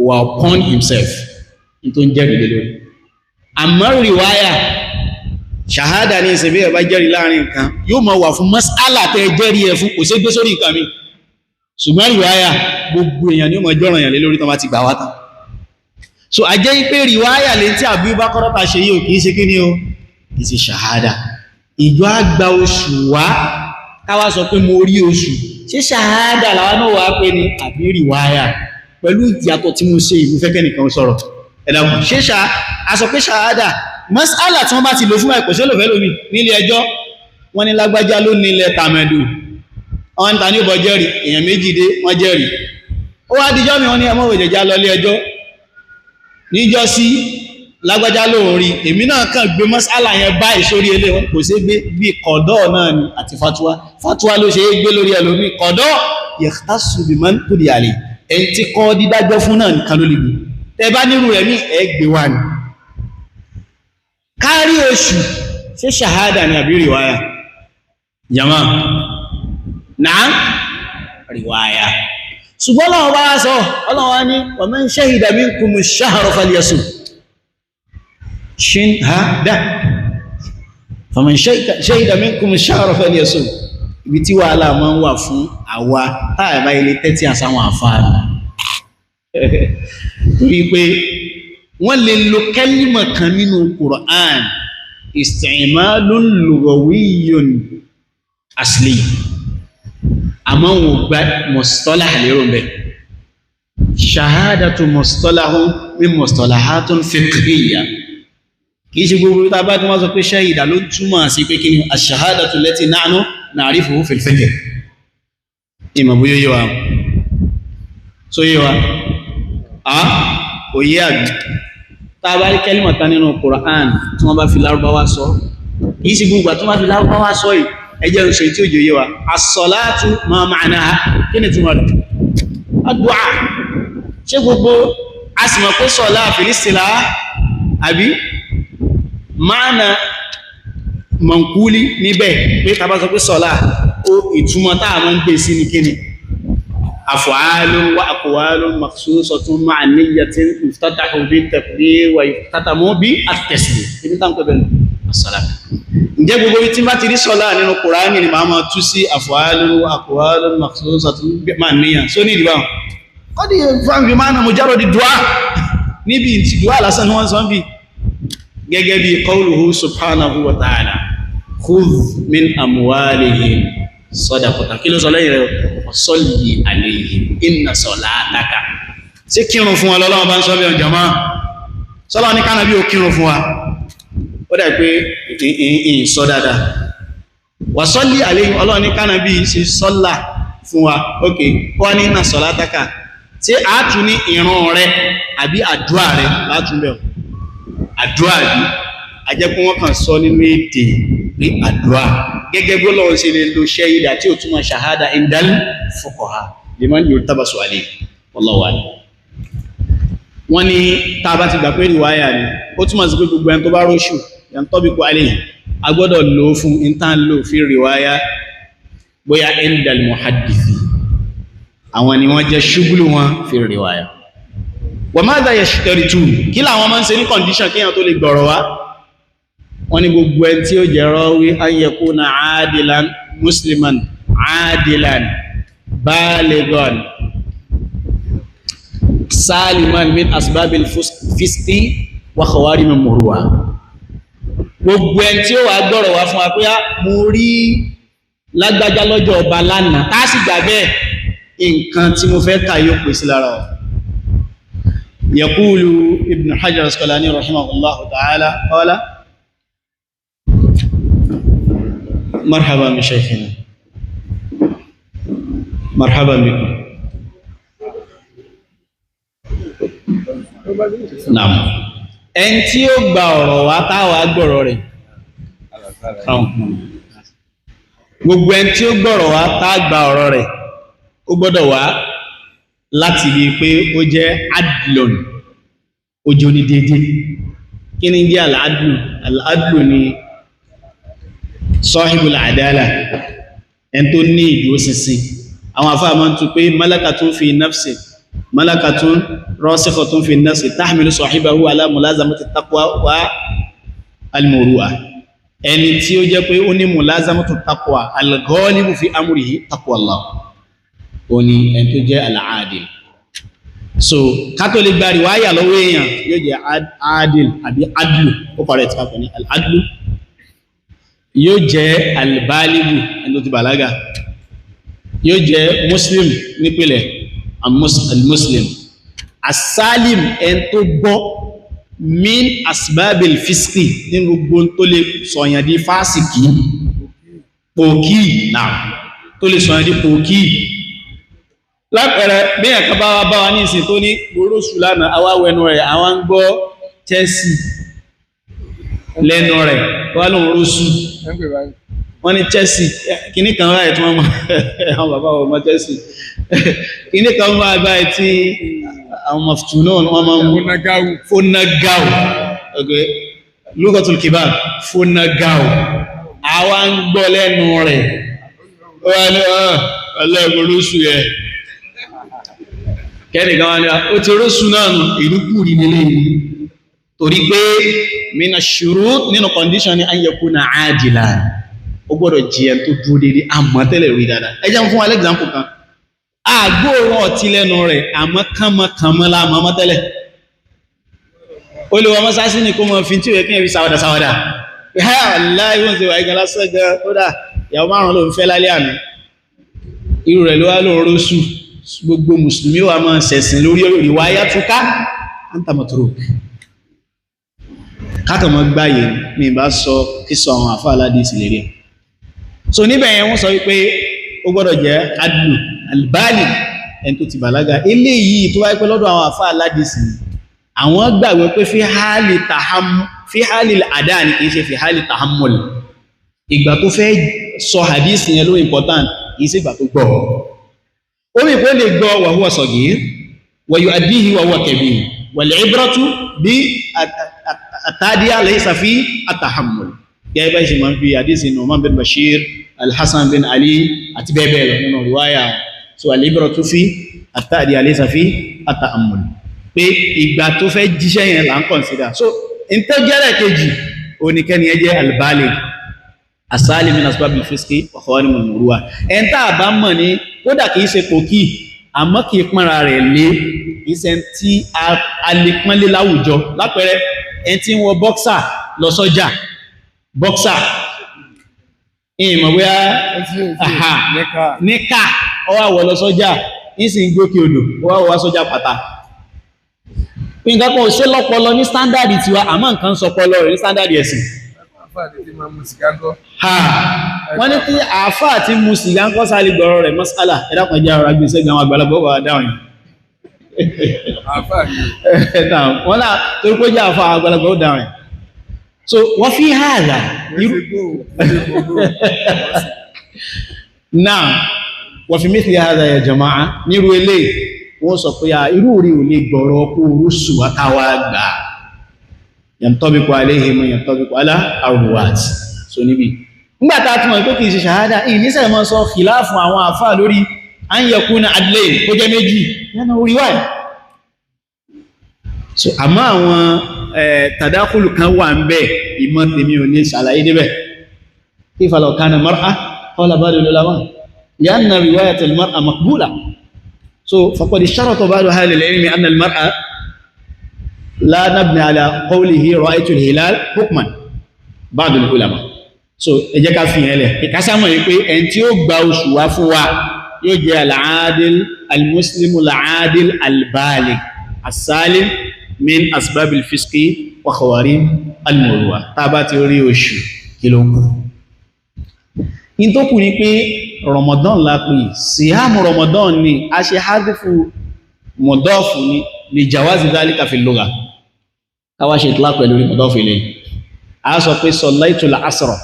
wà upon himself ní tó ń jẹ́rìí lé lórí. Àmọ́ riwaya ṣàhádà ní ìsẹ̀bí ẹ̀bá jẹ́rìí láàrin nǹkan yóò máa wà fún mas'ala tẹ́ jẹ́rìí ẹ̀ fún kò sí gbé sórí nǹkan mi. Ṣùgbọ́n riwaya gbogbo èèyàn ni ó máa jọ́ràn yàn lé lórí tó bá ti gbà wá tán. So a jẹ́ pé riwaya lè tí Abu Bakr ta ṣe yìí ò kìí ṣe kí ni o kìí ṣe ṣàhádà. Ìjọ àgbà oṣù wá káwá sọ pé mo rí oṣù ṣe ṣàhádà làwọn náà wà pé ní àbí rìwáyà pẹ̀lú ìyàtọ̀ tí mo ṣe ìlú fẹ́kẹ́ nìkan sọ̀rọ̀ ẹ̀dàkùn ṣe a sọ pé ṣàhádà mas'ala tí wọ́n bá ti lò fún ẹ̀kọ́ sí olùfẹ́ lómi nílé ẹjọ́ wọ́n ní lágbájá ló nílẹ̀ tàmẹ̀dù wọ́n ta ní ọbọ̀ jẹ́rì èèyàn méjì dé wọ́n jẹ́rì ó wá díjọ́ mi wọ́n ní ẹmọ́ òjèjá lọ lé ẹjọ́ níjọ́ sí lágbájá lóhun rí èmi náà kàn gbé mas'ala yẹn báyìí sórí ilé wọn kò sí gbé bí kọ̀dọ̀ náà ni àti fatuwa ló ṣe é gbé lórí ẹlòmí kọ̀dọ̀ yakhtassu biman qudi alayhi ẹni tí kọ́ dídájọ́ fún náà nìkan ló lè gbé tẹ bá nírú rẹ̀ ní ẹgbẹ̀ wà ní kárí oṣù ṣe ṣàhádà ní àbí rìwáyà jama náà rìwáyà ṣùgbọ́n Ọlọ́run bá sọ Ọlọ́run ní wa man shahida minkumu ash-shahra falyasum ṣíhádà faman shahida minkum ash-shahra falyasum ibi tí wàhálà máa ń wà fún àwa táàbá ilé tẹ́tí àsáwọn àfáà torí pé wọ́n lè lo kẹ́límà kan nínú Qur'an isti'malun lughawiyyun asli àmọ́ wọn gba mustalah lérò bẹ́ shahadatu mustalahun min mustalahatun fiqhiyya kìí ṣe gbogbo tá bá tí wọ́n sọ pé ṣáhìdà ló túmọ̀ sí pé kí ni ash-shahadatu allati nahnu na'rifuhu fil fiqh ìmọ̀ bóyá yíwa so yíwa òye àbí tá bá rí kẹ́límà nínú Qur'an tí wọ́n bá fi lárúbáwá sọ kìí ṣe gbogbo tí wọ́n fi lárúbáwá sọ yìí ẹjẹ́ ìṣẹ́ tí ó jẹ́ yíwa as-salatu ma ma'naha kí ni túmọ̀ rẹ̀ ad-du'a ṣe gbogbo a sì mọ̀ pé sọ̀lá fil istilah àbí máàna mọ̀nkúlí níbẹ̀ pé tàbá sọ pé sọ́lá ó ìtumọ̀ táà mọ́ ń gbé sí ní kíni af'alun wa aqwalun makhsusatun ma'a niyyatin yuftatahu bit-takbir wa yuftatamu bit-taslim ibi tán pẹ̀bẹ̀ as-sala ǹjẹ́ gbogbo tí bá ti rí sọ́lá nínú Kùránì ni máa tú sí af'alun wa aqwalun makhsusatun ma'a niyya so ní ìdíbà kọ́dí fáńfì máa na mujarrad du'a níbi ti du'a lásán ni wọ́n sọ bí gẹ́gẹ́ bí qawluhu subhanahu wa ta'ala khudh min amwalihim sadaqatan kí ló sọ lẹ́yìn rẹ̀ salli alayhim inna salataka sí kírun fún wa lọ́lọ́wọ́ bá ń sọ bí ọjọ́ máa sọ́lá ní kánà bí ó kírun fún wa ó dà pé ìyìn sọ dáadáa wa salli alayhim ọlọ́wọ́ ní kánà bí sí sọ́lá fún wa ok wọ́n ní inna salataka tí a tún ní ìrun rẹ̀ àbí àdúrà rẹ̀ látún bẹ̀rẹ̀ àdúrà bí ajẹ́kún wọ́n kàn sọ nínú èdè pé àdúrà gẹ́gẹ́ bí Ọlọ́run ṣe lè lo ṣẹ́yìdà tí ó túnmọ̀ ṣàhádà indal fuqaha liman yurtabasu alayhi wallahu a'lam wọ́n ní tàbá ti gbà pé riwaya ni ó túnmọ̀ sí pé gbogbo ẹni tó bá róṣù yantabiqu alayhi a gbọ́dọ̀ lò fún intan lò fi riwaya bóyá indal muhaddithi àwọn ni wọ́n jẹ́ ṣúgbùlù wọn fi riwaya wa madha yashtaritun kí láwọn máa ń ṣe ní condition kíyàn tó lè gbọ̀rọ̀ wá wọ́n ní gbogbo ẹni tí ó jẹ́ rawi an yakuna adilan musliman adilan baligan saliman min asbabil fisqi wa khawarim murwa gbogbo ẹni tí ó wà gbọ̀rọ̀ wá fún wa pé mo rí lágbájá lọ́jọ́ ọba lánàá tá sì gbà bẹ́ẹ̀ nǹkan tí mo fẹ́ kà yóò pèsè lára ọ̀ يقول ابن حجر العسقلاني رحمه الله تعالى قال مرحبا بشيخنا marhaban bikum. Naam. Ẹn tí ó gba ọ̀rọ̀ wá táwa gbọ́rọ̀ rẹ̀. Gbogbo ẹn tí ó gbọ́rọ̀ wá tá gba ọ̀rọ̀ rẹ̀ ó gbọ́dọ̀ wá láti rí pé ó jẹ́ adlun, ó jẹ́ onídéédé. Kí ni jẹ́ al-adlu? Al-adlu ni sahibul adala, ẹn tó ní ìdúróṣinṣin. Àwọn àfáà máa ń tún pé malakatun fi nafsi, malakatun rasikhatun fi nafsi tahmilu sahibahu ala mulazamati taqwa wa al-muru'a. Ẹni tí ó jẹ́ pé ó ní mulazamatu taqwa, al-ghalibu fi amrihi taqwa Allah, ó ní ẹni tó jẹ́ al-adil. So kátólì gba riwáyà lọ́wọ́ èèyàn yóò jẹ́ adil àbí adlu, ó parẹ́ tí kápẹ́ ní al-adlu. Yóò jẹ́ al-baligu, ẹni tó ti bàlágà. Yóò jẹ́ muslim nípìlẹ̀, al-muslim. As-salim, ẹni tó gbọ́ min asbabil fiski, ní gbogbo tó lè sọ̀yàn di fásìkì, pòkí náà, tó lè sọ̀yàn di pòkí. Lápẹẹrẹ bí ẹ̀kan bá wá ní ìsìn tó ní oróṣù lánàá, awáwẹnu rẹ̀ àwọn ń gbọ́ Chelsea lẹ́nu rẹ̀ wá lóun oróṣù, wọ́n ní Chelsea kìíní kan ráyẹ̀ tí wọ́n mọ̀ àwọn bàbá ọmọ Chelsea kìíní kan máa gbá ẹ̀ tí àwọn mọ̀fùtù náà wọ́n máa mú fónágáù, okay, lughatul kibar, fónágáù, àwa ń gbọ́ lẹ́nu rẹ̀ wọ́n ní ọlọ́gbọ̀n oróṣù yẹ kẹ́nìkan wá ní ó ti róṣù náà nù ìrúkúrí nílé yìí, torí pé mina shurut nínú condition ni an yakuna ajilan, ó gbọ́dọ̀ jẹ́ tó dúró dédé àmọ́ tẹ́lẹ̀ rí dáadáa. Ẹ jẹ́ fún wa example kan, àgbóòrùn ọtí lẹ́nu rẹ̀ àmọ́ kánmọ́kánmọ́ láàmọ́ tẹ́lẹ̀. Ó lè wọ́n mọ́sásí ní kó mọ́ fi tí ó yẹ kí ẹ fi sáwádà láì wọ́n ti wà igan lásán gan, kódà ìyàwó márùn-ún ló ń fẹ́ lálẹ́ àná, irú rẹ̀ ló wá lóun róṣù. Gbogbo mùsùlùmí wa máa ṣẹ̀sìn lórí ìwáyá túká antamatoro kákàmọ́ gbáyé ní ìbá sọ kí sọ àwọn àfáà aládìsí lérí ẹ̀. So níbẹ̀ yẹn wọ́n sọ wípé ó gbọ́dọ̀ jẹ́ adlu albali, ẹni tó ti bàlágà. Eléyìí tó wáyé pé lọ́dọ̀ àwọn àfáà aládìsí àwọn gbàgbé pé fi hálì àdá ni kìí ṣe fi hálì tahammul. Ìgbà tó fẹ́ sọ hadith yẹn ló important, kìí ṣe ìgbà tó gbọ́. Omi ìpé lè gbọ́ wa huwa sagir wa yu'addihi wa huwa kabir wal ibratu bí àtàdíyà laysa fi at-tahammul. Gẹ́gẹ́ bá ṣe máa ń fi hadith Nu'man bin Bashir, al-Hasan bin Ali àti bẹ́ẹ̀ bẹ́ẹ̀ lọ nínú riwaya. So al ibratu fi àtàdíyà laysa fi at-tahammul, pé ìgbà tó fẹ́ jíṣẹ́ yẹn là ń consider. So ìtẹ́jẹ́rẹ̀ kejì oníkẹ́ni ẹ jẹ́ al-baligh as-salim min asbabil fiski wa khawarimul muru'a. Ẹn tá bá mọ̀ ní kódà kìí ṣe pòkí àmọ́ kìí pọ́nra rẹ̀ lé, kìí ṣe tí a lè pọ́nlé láwùjọ. Lápẹẹrẹ ẹn tí ń wọ bọ́ksà lọ sọ́jà, bọ́ksà ìmọ̀ bóyá níkà ọwá wọ lọ sọ́jà ìsìn gbókè odò ọwá wọ sọ́jà pàtà. Nǹkan kan ò ṣe lọ́pọlọ ní standard tiwa, àmọ́ nǹkan sọpọlọ rẹ̀ ní standard ẹ̀sìn. Wọ́n ní tí àáfáà tí mu sìgá ń kọ́ sáàlì gbọ́rọ̀ rẹ̀ mas'ala, ẹ̀dàkùn ẹjẹ́ ara gbèsè gan àwọn àgbàlagbà wà dáhùn yìí. Wọ́n náà tó rí pé jẹ́ àáfáà àgbàlagbà ó dáhùn yìí. So wọ́n fi hàdà náà wọ́n fi mithli hàdà ya jama'a nírú ilé wọ́n sọ pé irú rí ò lè gbọ́rọ̀ kó rúsù wátáwà gbà yantabiqu alayhim yantabiqu ala arwat. So níbi nígbàtà tí wọ́n tó kìí ṣe ṣàhádà ìníṣẹ́ mọ́ sọ khilafu àwọn àfá lórí an yakuna adlayn kó jẹ́ méjì yánà orí wáyé. So àmọ́ àwọn tàdákùlù kan wà ń bẹ ìmọ̀ tèmi ò ní ṣàlàyé débẹ̀. kayfa law kana mar'a qala ba'd al-ulama li'anna riwayat al-mar'a maqbula. So faqad ishtarata ba'd ahli al-ilmi anna al-mar'a la nabni ala qawlihi ra'aytu al-hilal hukman ba'd al-ulama. So ẹ jẹ́ ká fi yẹn lẹ̀ ìkásámọ̀ yìí pé ẹni tí ó gba oṣù wá fún wa yóò jẹ́ al-adil al-muslimu al-adil al-baligh as-salim min asbabil fiski wa khawarim al-muru'a. Tá bá ti rí oṣù kí ló kù. In tó kù ní pé Ramadan la pè síyàmù Ramadan ni a ṣe hadifu mọ̀dọ́fù ni li jawazi dhalika fil lugha káwá ṣe ìtìlá pẹ̀lú mọ̀dọ́fù ilé a sọ pé sallaitu al-asra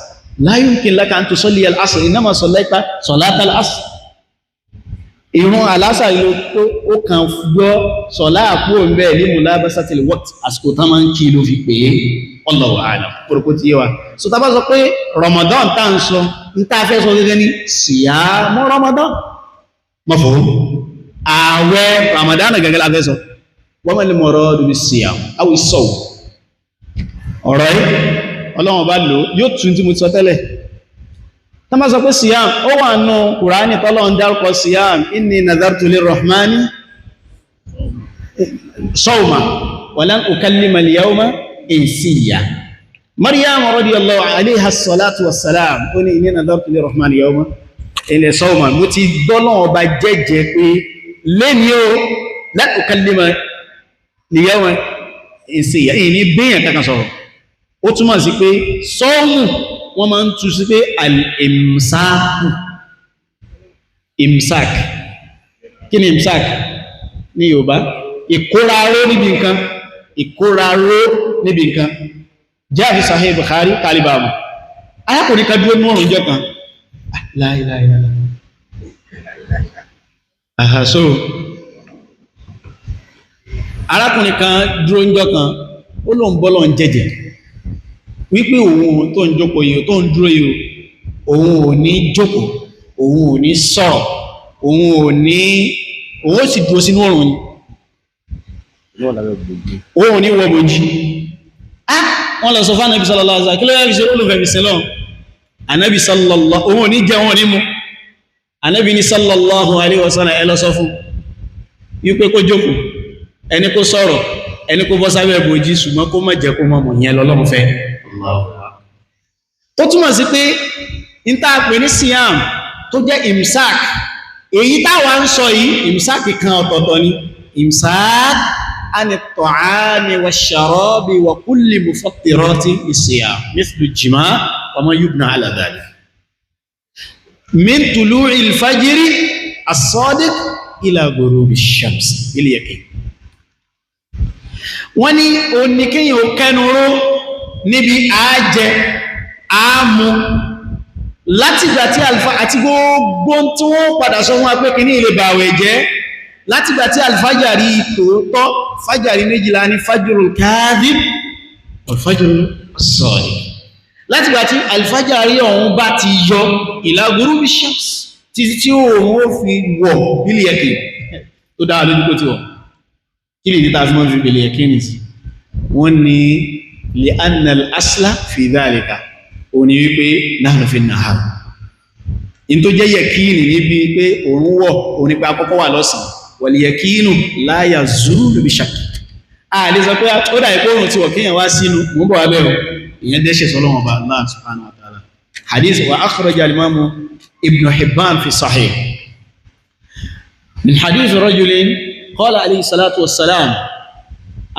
la yumkin laka an tusalli al-asr innama sallaita salata al-asr ìrun alásà ìlú tó ó kàn gbọ́ sọ̀lá àpò ìbẹ̀ ní mulabasatil waqt àsìkò tán máa ń kí ló fi pè é Allahu a'lam kòròkó tí yé wa so tá bá sọ pé Ramadan tá ń sọ ń tá fẹ́ sọ gẹ́gẹ́ ní síyàmù Ramadan mafhum ààwẹ̀ Ramadan gẹ́gẹ́ la fẹ́ sọ wa mal muradu bis siyam aw as-sawm ọ̀rọ̀ yìí Ọlọ́run bá lò yóò tún tí mo sọ tẹ́lẹ̀ tá bá sọ pé siyam ó wà nù Kùránì tọ́lọ́run dárúkọ siyam inni nazartu lirrahmani sawma wa lan ukallima al-yawma insiya Maryam radiyallahu alayha as-salatu was-salam ó ní inni nazartu lirrahmani yawma ilẹ̀ sawma mo ti gbọ́lọ́run ọba jẹ́jẹ́ pé lẹ́ni o lan ukallima al-yawma insiya ní bíyàn kankan sọ̀rọ̀ ó túmọ̀ sí pé sọ́ọ̀mù wọ́n máa ń tú sí pé al-imsaku imsak kí ni imsak ní Yorùbá ìkóraró níbi nǹkan ìkóraró níbi nǹkan jẹ́ àfi Sahih Bukhari talibamu arákùnrin kan dúró ní ọ̀rùn jọ kan la ilaha illallah àhàsó arákùnrin kan dúró ń jọ kan ó lóun bọ́lọ̀ ń jẹ́jẹ́ wípé òun tó ń jókòó yìí tó ń dúró yìí òun ò ní jókòó òun ò ní sọ̀rọ̀ òun ó sì dúró sínú ọ̀run ni òun ò ní wọ bòjí wọ́n lọ sọ fún Ànábì sallallahu alaihi wasallam kí ló yẹ́ fi ṣe olùfẹ́ fi sílọ̀ Ànábì sallallahu òun ò ní jẹ wọn ní mú Ànábì ní sallallahu alaihi wasallam ẹ lọ sọ fún wípé kó jókòó ẹni kó sọ̀rọ̀ ẹni kó bọ́ sábẹ́ bòjí ṣùgbọ́n kó má jẹ́ kó mọ̀ yẹn lọ́lọ́run fẹ́ tó túmọ̀ sí pé in tá pè ní siyam tó jẹ́ imsak èyí táwa ń sọ yìí imsak kan ọ̀tọ̀ọ̀tọ̀ ni imsak ani at-ta'ami wash-sharabi wa kulli mufattirati lis-siyam mithlu al-jima' wa ma yubna ala dhalik min tulu'i al-fajr as-sadiq ila ghurubi ash-shams bil yaqin wọ́n ní oníkíyàn kẹnuró níbi àájẹ àámú látìgbà tí alfa àti gbogbo tí wọ́n padà sọ wọn pé kí ní ilé bàwẹ̀ jẹ́ látìgbà tí alfajari tòótọ́ fajari méjìlá ní fajrul kadhib wal fajrul sadiq látìgbà tí alfajari ọ̀hún bá ti yọ ila ghurubi shams títí tí òun ó fi wọ̀ bílì ẹ̀kì tó dáa lójú kó ti wọ̀ kí lè díta fún ọdún bílì ẹ̀kì nìsí wọ́n ní li anna al-asla fi dhalika ó ní wípé nahnu fi an-nahar in tó jẹ́ yẹ̀kíìnì níbi pé òun wọ̀ òun nípa àkọ́kọ́ wà lọ́sàn wal yẹ̀kíìnù la yazulu bi shakk a lè sọ pé ó dà ìpò òun ti wọ̀ kíyàn wá sínú mú bọ̀ abẹ́rọ ìyẹn dẹ́ṣẹ̀ sọ́lọ́wọ́n bá Allah subhanahu wa ta'ala hadith wa akhraja al-imam ibn Hibban fi sahih min hadith rajulin qala alayhi salatu wassalam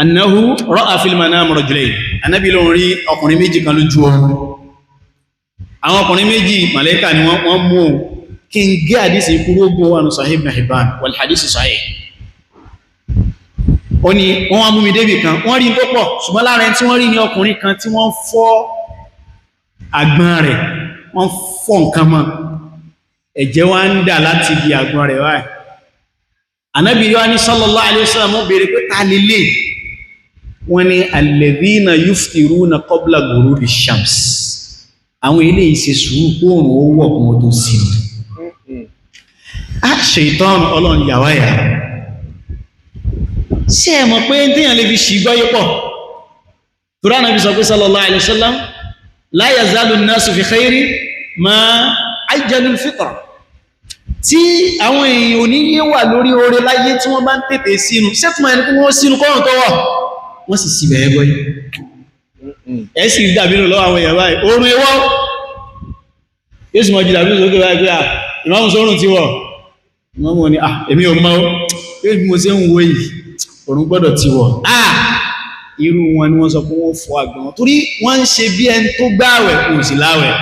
annahu ra'a fil manam rajulayn Ànábì ló rí ọkùnrin méjì kan lójú oorun àwọn ọkùnrin méjì màlẹ́kà ni wọ́n mú kí n gé àdísì kúrò gbọ́ wà ní Sahih Ibn Hibban wal hadisi sahih ó ní wọ́n wá mú mi débì kan wọ́n rí tó pọ̀ ṣùgbọ́n lára ẹni tí wọ́n rí ní ọkùnrin kan tí wọ́n fọ́ àgbọn rẹ̀ wọ́n fọ́ nǹkan mọ́ ẹ̀jẹ̀ wá ń dà láti di àgbọn rẹ̀ wáyé Ànábì wá ní sallallahu alaihi wasallam ó béèrè pé ta lélẹ̀ wọ́n ní alladhina yuftiruna qabla ghurubi shams àwọn ilé ìṣe sùúrù kóòrùn ó wọ̀ kún tó sí ṣètọ́nù ọlọ́run yàwáyà ṣe ẹ mọ̀ pé tíyàn lè fi ṣìgbọ́ yípọ̀ tó ránà bí sọ pé sallallahu alaihi wasallam la yazalu an-nasu fi khairin ma ajjalul fitra tí àwọn èèyàn oníyé wà lórí oore láyé tí wọ́n bá ń tètè sínú sẹ́tùmọ̀ ẹni kí wọ́n sínú kọ́rùn tó wọ̀ wọ́n sì síbẹ̀ ẹgbọ́ yìí ẹ̀sì ìdàbínú lọ́wọ́ àwọn èèyàn báyìí oòrùn ewọ́ yóò sì mọ̀ jù dàbínú sókè báyìí pé ìmọ̀mù sórùn ti wọ̀ ìmọ̀mù ní èmi ò mọ̀ yóò bí mo ṣe ń wo yìí oòrùn gbọ́dọ̀ ti wọ̀ irú wọn ni wọ́n sọ pé wọ́n fọ àgbọn wọn torí wọ́n ń ṣe bí ẹni tó gbáwẹ̀ kò sì láwẹ̀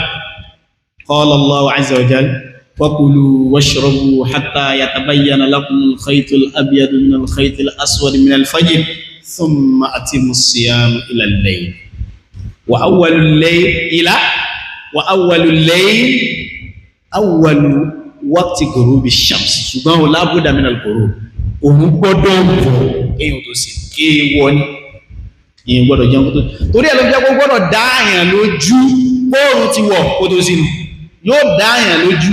qala Allahu azza wa jalla وكلوا واشربوا حتى يتبين لكم الخيط الأبيض من الخيط الأسود من الفجر ثم أتموا الصيام إلى الليل وأول الليل أول وقت غروب الشمس ṣùgbọ́n لا بد من الغروب òun gbọ́dọ̀ bọ̀ èyàn tó sì kéwọ́ ní èyàn gbọ́dọ̀ jẹun tó torí ẹ̀ ló jẹ́ kó gbọ́dọ̀ dáàyàn lójú bóòrùn ti wọ̀ kó tó sínú yóò dáàyàn lójú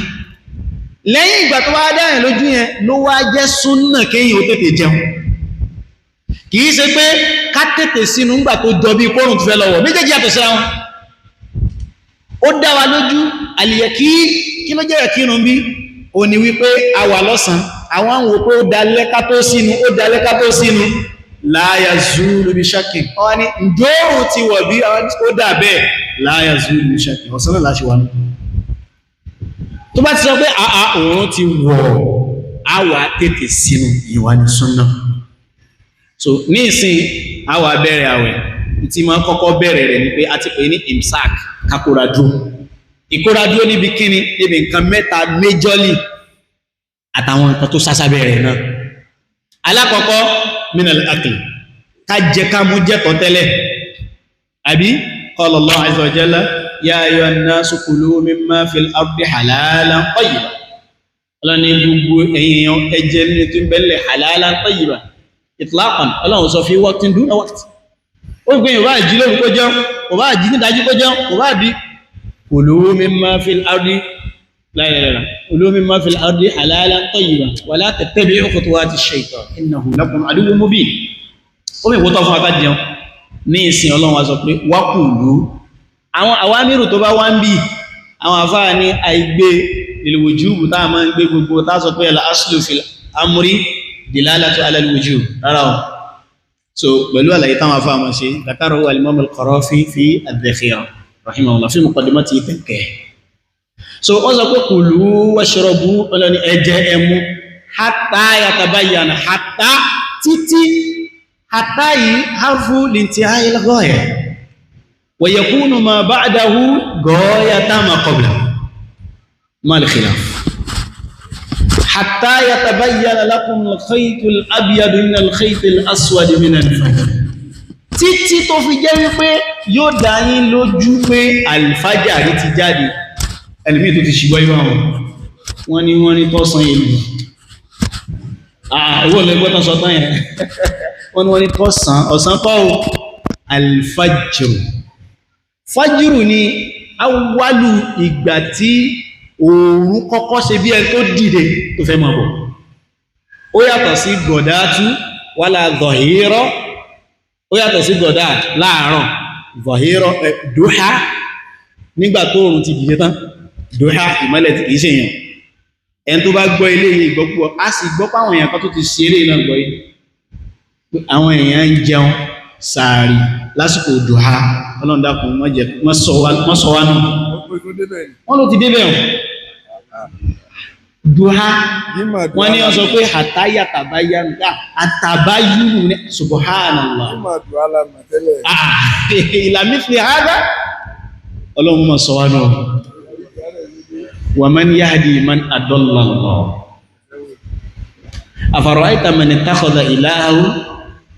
lẹ́yìn ìgbà tó wá dáàyàn lójú yẹn ló wá jẹ́ súnnà kéyàn ó tètè jẹun kìí ṣe pé ká tètè sínú ńgbà tó jọ bí kórùn tó fẹ́ lọ́wọ́ méjèèjì yàtọ̀ síra wọn ó dá wa lójú àlìyẹ̀kí kí ló jẹ́ ẹ̀kírun bí ó ní wípé a wà lọ́sàn àwọn àwọn òpó ó dalẹ́ ká tó sínú la yazulu bi shakkin wọ́n ní ìjọ́rùn ti wọ̀ bí ó dà bẹ́ẹ̀ la yazulu bi shakkin ọ̀sán náà láṣẹ wa ní tó bá ti sọ pé òun ti wọ̀ á wà tètè sínú ìwà ní súnnà so ní ìsìn a wà bẹ̀rẹ̀ àwẹ̀ tí ma kọ́kọ́ bẹ̀rẹ̀ rẹ̀ ní pé a ti pè ní imsak kakóradúó ìkóradúó níbi kíni níbi nǹkan mẹ́ta méjọ́lì àtàwọn nǹkan tó sásá bẹ̀rẹ̀ náà alákọ̀ọ́kọ́ minal akli ká jẹ ká mú jẹ́ tọ́tẹ́lẹ̀ àbí qala Allah azza wa jalla ya ayyuhan nasu kulu mimma fil ardi halalan tayyiba ọlọ́ni gbogbo èèyàn ẹjẹ́ nínú tó ń bẹ̀lẹ̀ halalan tayyiba itlaqan ọlọ́run sọ fi waqtin duna waqt ó gbé ìwà ìjí lórí kó jẹun kò bá jí ní dájú kó jẹun kò bá bí kulu mimma fil ardi láìláìlá kulu mimma fil ardi halalan tayyiba wala tattabi'u khutuwati shaytan innahu lakum aduwwun mubin ó mẹ́ ìwótọ́ fún akájẹun ní ìsìn ọlọ́run wa sọ pé wákùlú àwọn àwámírù tó bá wá ń bí àwọn àfáà ní àìgbé lil wujubu táà máa ń gbé gbogbo tá sọ pé al-aslu fil amri dilalatu ala al-wujub rárá o so pẹ̀lú àlàyé táwọn afá ma ṣe dakarahu al-imam al-Qarafi fi ad-Dhakhira rahimahullah fi muqaddimati tẹ̀kẹ́ so wọ́n sọ pé kulu washrabu ọlọ́ni ẹjẹ ẹmu hatta yatabayyana hatta títí hatta yìí harfu lintihai al-ghaya wa yakunu ma ba'dahu ghayatan ma qablahu ma al-khilaf حتى يتبين لكم الخيط الأبيض من الخيط الأسود من الفجر títí tó fi jẹ́ wípé yóò dá yín lójú pé alfajari ti jáde ẹlùmí tó ti ṣìgbọ́ ìwọ̀n wọ́n ní tọ́sán ìlú owó lẹ́gbọ́tán sọ tán yẹn wọ́n ní tọ́sán ọ̀sán kọ́ alfajiru fajiru ni awwalu ìgbà tí òòrùn kọ́kọ́ ṣe bí ẹni tó dìde tó fẹ́ máa bọ̀ ó yàtọ̀ sí gọ̀dátú wala zọ̀hírọ́ ó yàtọ̀ sí gọ̀dá láàárọ̀ zọ̀hírọ́ dúhá nígbà tó òòrùn ti dìde tán dúhá ìmọ́lẹ̀ tí kìí ṣe èèyàn ẹni tó bá gbọ́ ilé yìí gbọ́ púpọ̀ a sì gbọ́ páwọn èèyàn kan tó ti ṣe eré náà gbọ́ yìí àwọn èèyàn ń jẹun sàárì lásìkò dúhá ọlọ́run dákun mọ́ sọ wá náà wọ́n ló ti débẹ̀ wọn duha wọ́n ní ọ̀sọ̀ pé àtàyà tàbáyà àtàbáyúrù ní subhanallah ìlàmífì hádá ọlọ́run mọ̀ sọ wá náà wa man yahdi man adalla Allah afara'ayta man ittakhadha ilahahu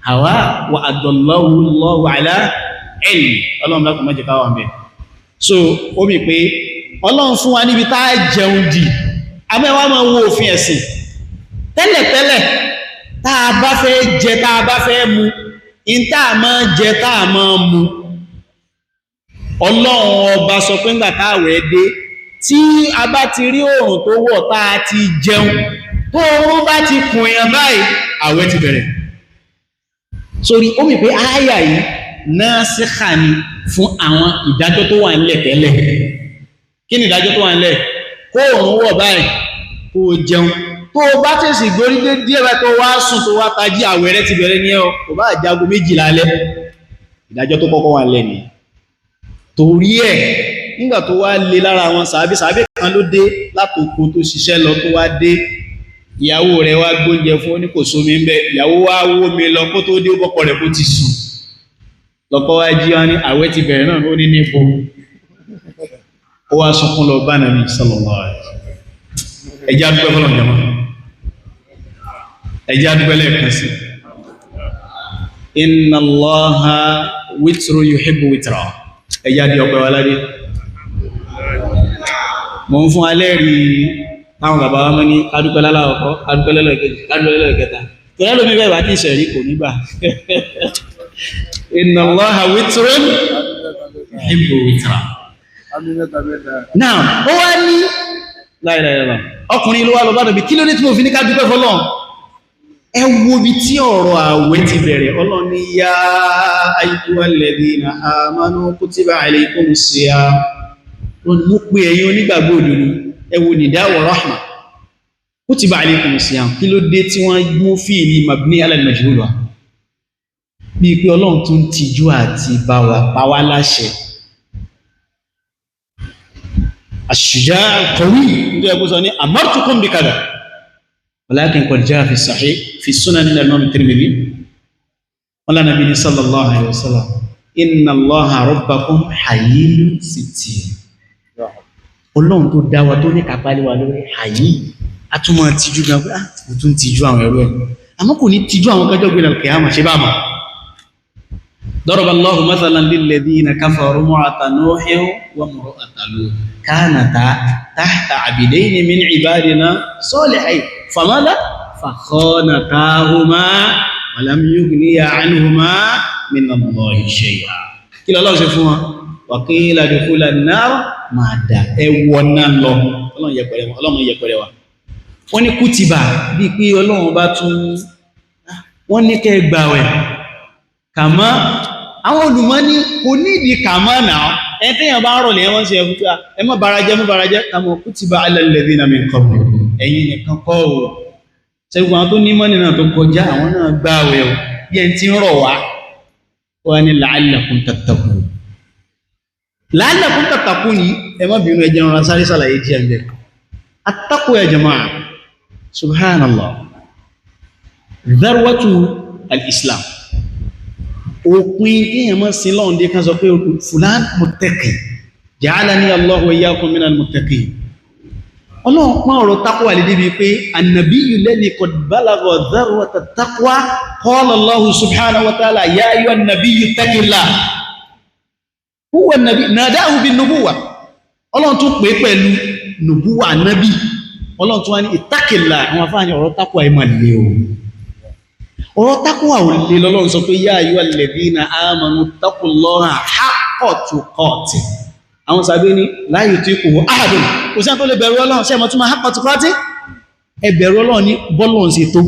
hawa wa adallahu Allahu ala ilm ọlọ́run lákùn mọ́jẹ̀ káwà mẹ́ so ó mi pé ọlọ́run fún wa níbi tá jẹun dì amẹ́wà máa wo òfin ẹ̀sìn tẹ́lẹ̀tẹ́lẹ̀ táa bá fẹ́ jẹ táa bá fẹ́ mu in táa máa jẹ táa máa mu ọlọ́run ọba sọ pé ńgbà táwẹ̀ dé tí a bá ti rí oòrùn tó wọ̀ táa ti jẹun tó oòrùn bá ti kùn èèyàn báyìí àwẹ̀ ti bẹ̀rẹ̀ sórí ó mi pé ááyà yìí násikha ni fún àwọn ìdájọ́ tó wà nílẹ̀ tẹ́lẹ̀ kí ni ìdájọ́ tó wà nílẹ̀ kó òun wọ̀ báyìí kó jẹun tó bá tẹ̀sì gbórí dé díẹ̀ bá tó wá sùn tó wá tají àwẹ̀ rẹ̀ ti bẹ̀rẹ̀ ní ọ kò bá jago 12 alẹ́ ìdájọ́ tó kọ́kọ́ wà nílẹ̀ ni torí ẹ̀ nígbà tó wá lé lára àwọn sàábé kan ló dé látòkò tó ṣiṣẹ́ lọ tó wá dé ìyàwó rẹ̀ wá gbóúnjẹ fún ó ní kò sómi ń bẹ ìyàwó wá wó mi lọ kó tó dé bọ́kọ rẹ̀ kó ti sùn lọ́kọ́ wá jí wọ́n ní àwẹ̀ ti bẹ̀rẹ̀ náà ó ní nípo ó wá sunkún lọ bá Nàbí sallallahu alaihi wasallam ẹjá dúpẹ́ fọ́lọ̀ jẹmọ́ ẹjá dúpẹ́ lẹ́ẹ̀kan sí inna Allaha witru yuhibbu witra ẹjá di ọpẹ́ wa ládé mo ń fún alẹ́rí táwọn bàbá wa mọ́ ní kádúpẹ́ láláwọ̀kọ́ kádúpẹ́ lẹ́lẹ́kẹta tẹ́lẹ́ lómi bẹ́ẹ̀ bá tí ìṣẹ̀rí kò nígbà inna Allaha witru yuhibbu witra now ó wá ní láìláìlá ọkùnrin ló wá lọ bá dọ̀bí kí ló ní tí mo fi ní ká dúpẹ́ fọ́lọ́run ẹ wo bí tí ọ̀rọ̀ àwẹ̀ ti bẹ̀rẹ̀ Ọlọ́run ní yá ayyuhal ladhina amanu kutiba alaykumus siyam wọ́n mú pé ẹ̀yin onígbàgbọ́ òdodo ẹ wo nìdáwọ̀ rahma kutiba alaykumus siyam kí ló dé tí wọ́n mú fíìlì mabni ala al-majhul wa bí pé Ọlọ́run tún tijú àti bá wa pa wá láṣẹ الشجاع القوي يقول صني أمرتكم بكذا ولكن قد جاء في الصحيح في السنن الإمام الترمذي قال النبي صلى الله عليه وسلم إن الله ربكم حيي ستير Ọlọ́run tó dá wa tó ní kápá lé wa lórí àyí àtúmọ̀ tìjú gan pé mo tún tìjú àwọn ẹrú ẹ̀ àmọ́ kò ní tìjú àwọn kọjọ́ gbé lọ́kẹ́ àmọ́ ṣe bá mọ̀ ضرب الله مثلا للذين كفروا امرأة نوح وامرأة لوط كانتا تحت عبدين من عبادنا صالحين فماذا فخانتاهما ولم يغنيا عنهما من الله شيئا كلا الله سيفوها وقيل ادخلا النار ما دا ewona lọ Ọlọ́run yẹpẹrẹ wa wọ́n ní kútìbà bí pé Ọlọ́run bá tún wọ́n ní kẹ́ gbààwẹ̀ kàmá àwọn olùmọ̀ ní kò nídi kàmá náà ẹ̀tẹ́yàn bá rọ̀ lẹ́yìn wọ́n sí ẹ̀fúta ẹ má barajẹ́ kàmá kutiba ala alladhina min qablikum ẹ̀yin nìkan kọ́ ò ṣẹ́gun àwọn tó ní mọ́nì náà tó kọjá àwọn náà gbààwẹ̀ ò bí ẹn tí ń rọ̀ wá wọ́n ní la'allakum tattaqun ní ẹ má bínú ẹjẹ́ rọra sáré sàlàyé jẹ́ ẹ̀mẹ́ at-taqwa ya jama'a subhanallah dharwatu al-islam òpin kíyàn mọ́ sí lọ́ndé kan sọ pé fulan muttaqi ja'alani Allahu wa iyyakum minal muttaqin Ọlọ́run pọ́n ọ̀rọ̀ taqwa lè débi pé annabiyyu alladhi qad balagha dharwata taqwa qala Allahu subhanahu wa ta'ala ya ayyuhan nabiyyu ittaqillah huwa an-nabiy nadahu bin nubuwwa Ọlọ́run tún pè pẹ̀lú nubuwwa nabi Ọlọ́run tún wá ní ittaqillah àwọn afáàní ọ̀rọ̀ taqwa ìmọ̀ lè ọ̀rọ̀ tákùwà ò lè lọ́lọ́run sọ pé yá ayyuhal ladhina amanu taqullaha haqqa tuqatih àwọn sàbẹ́ ní la yutiquhu ahadun kò sí tó lè bẹ̀rù Ọlọ́run sí ẹmọ túnmọ̀ haqqa tuqatih ẹ bẹ̀rù Ọlọ́run ní bọ́lọ́run sí tó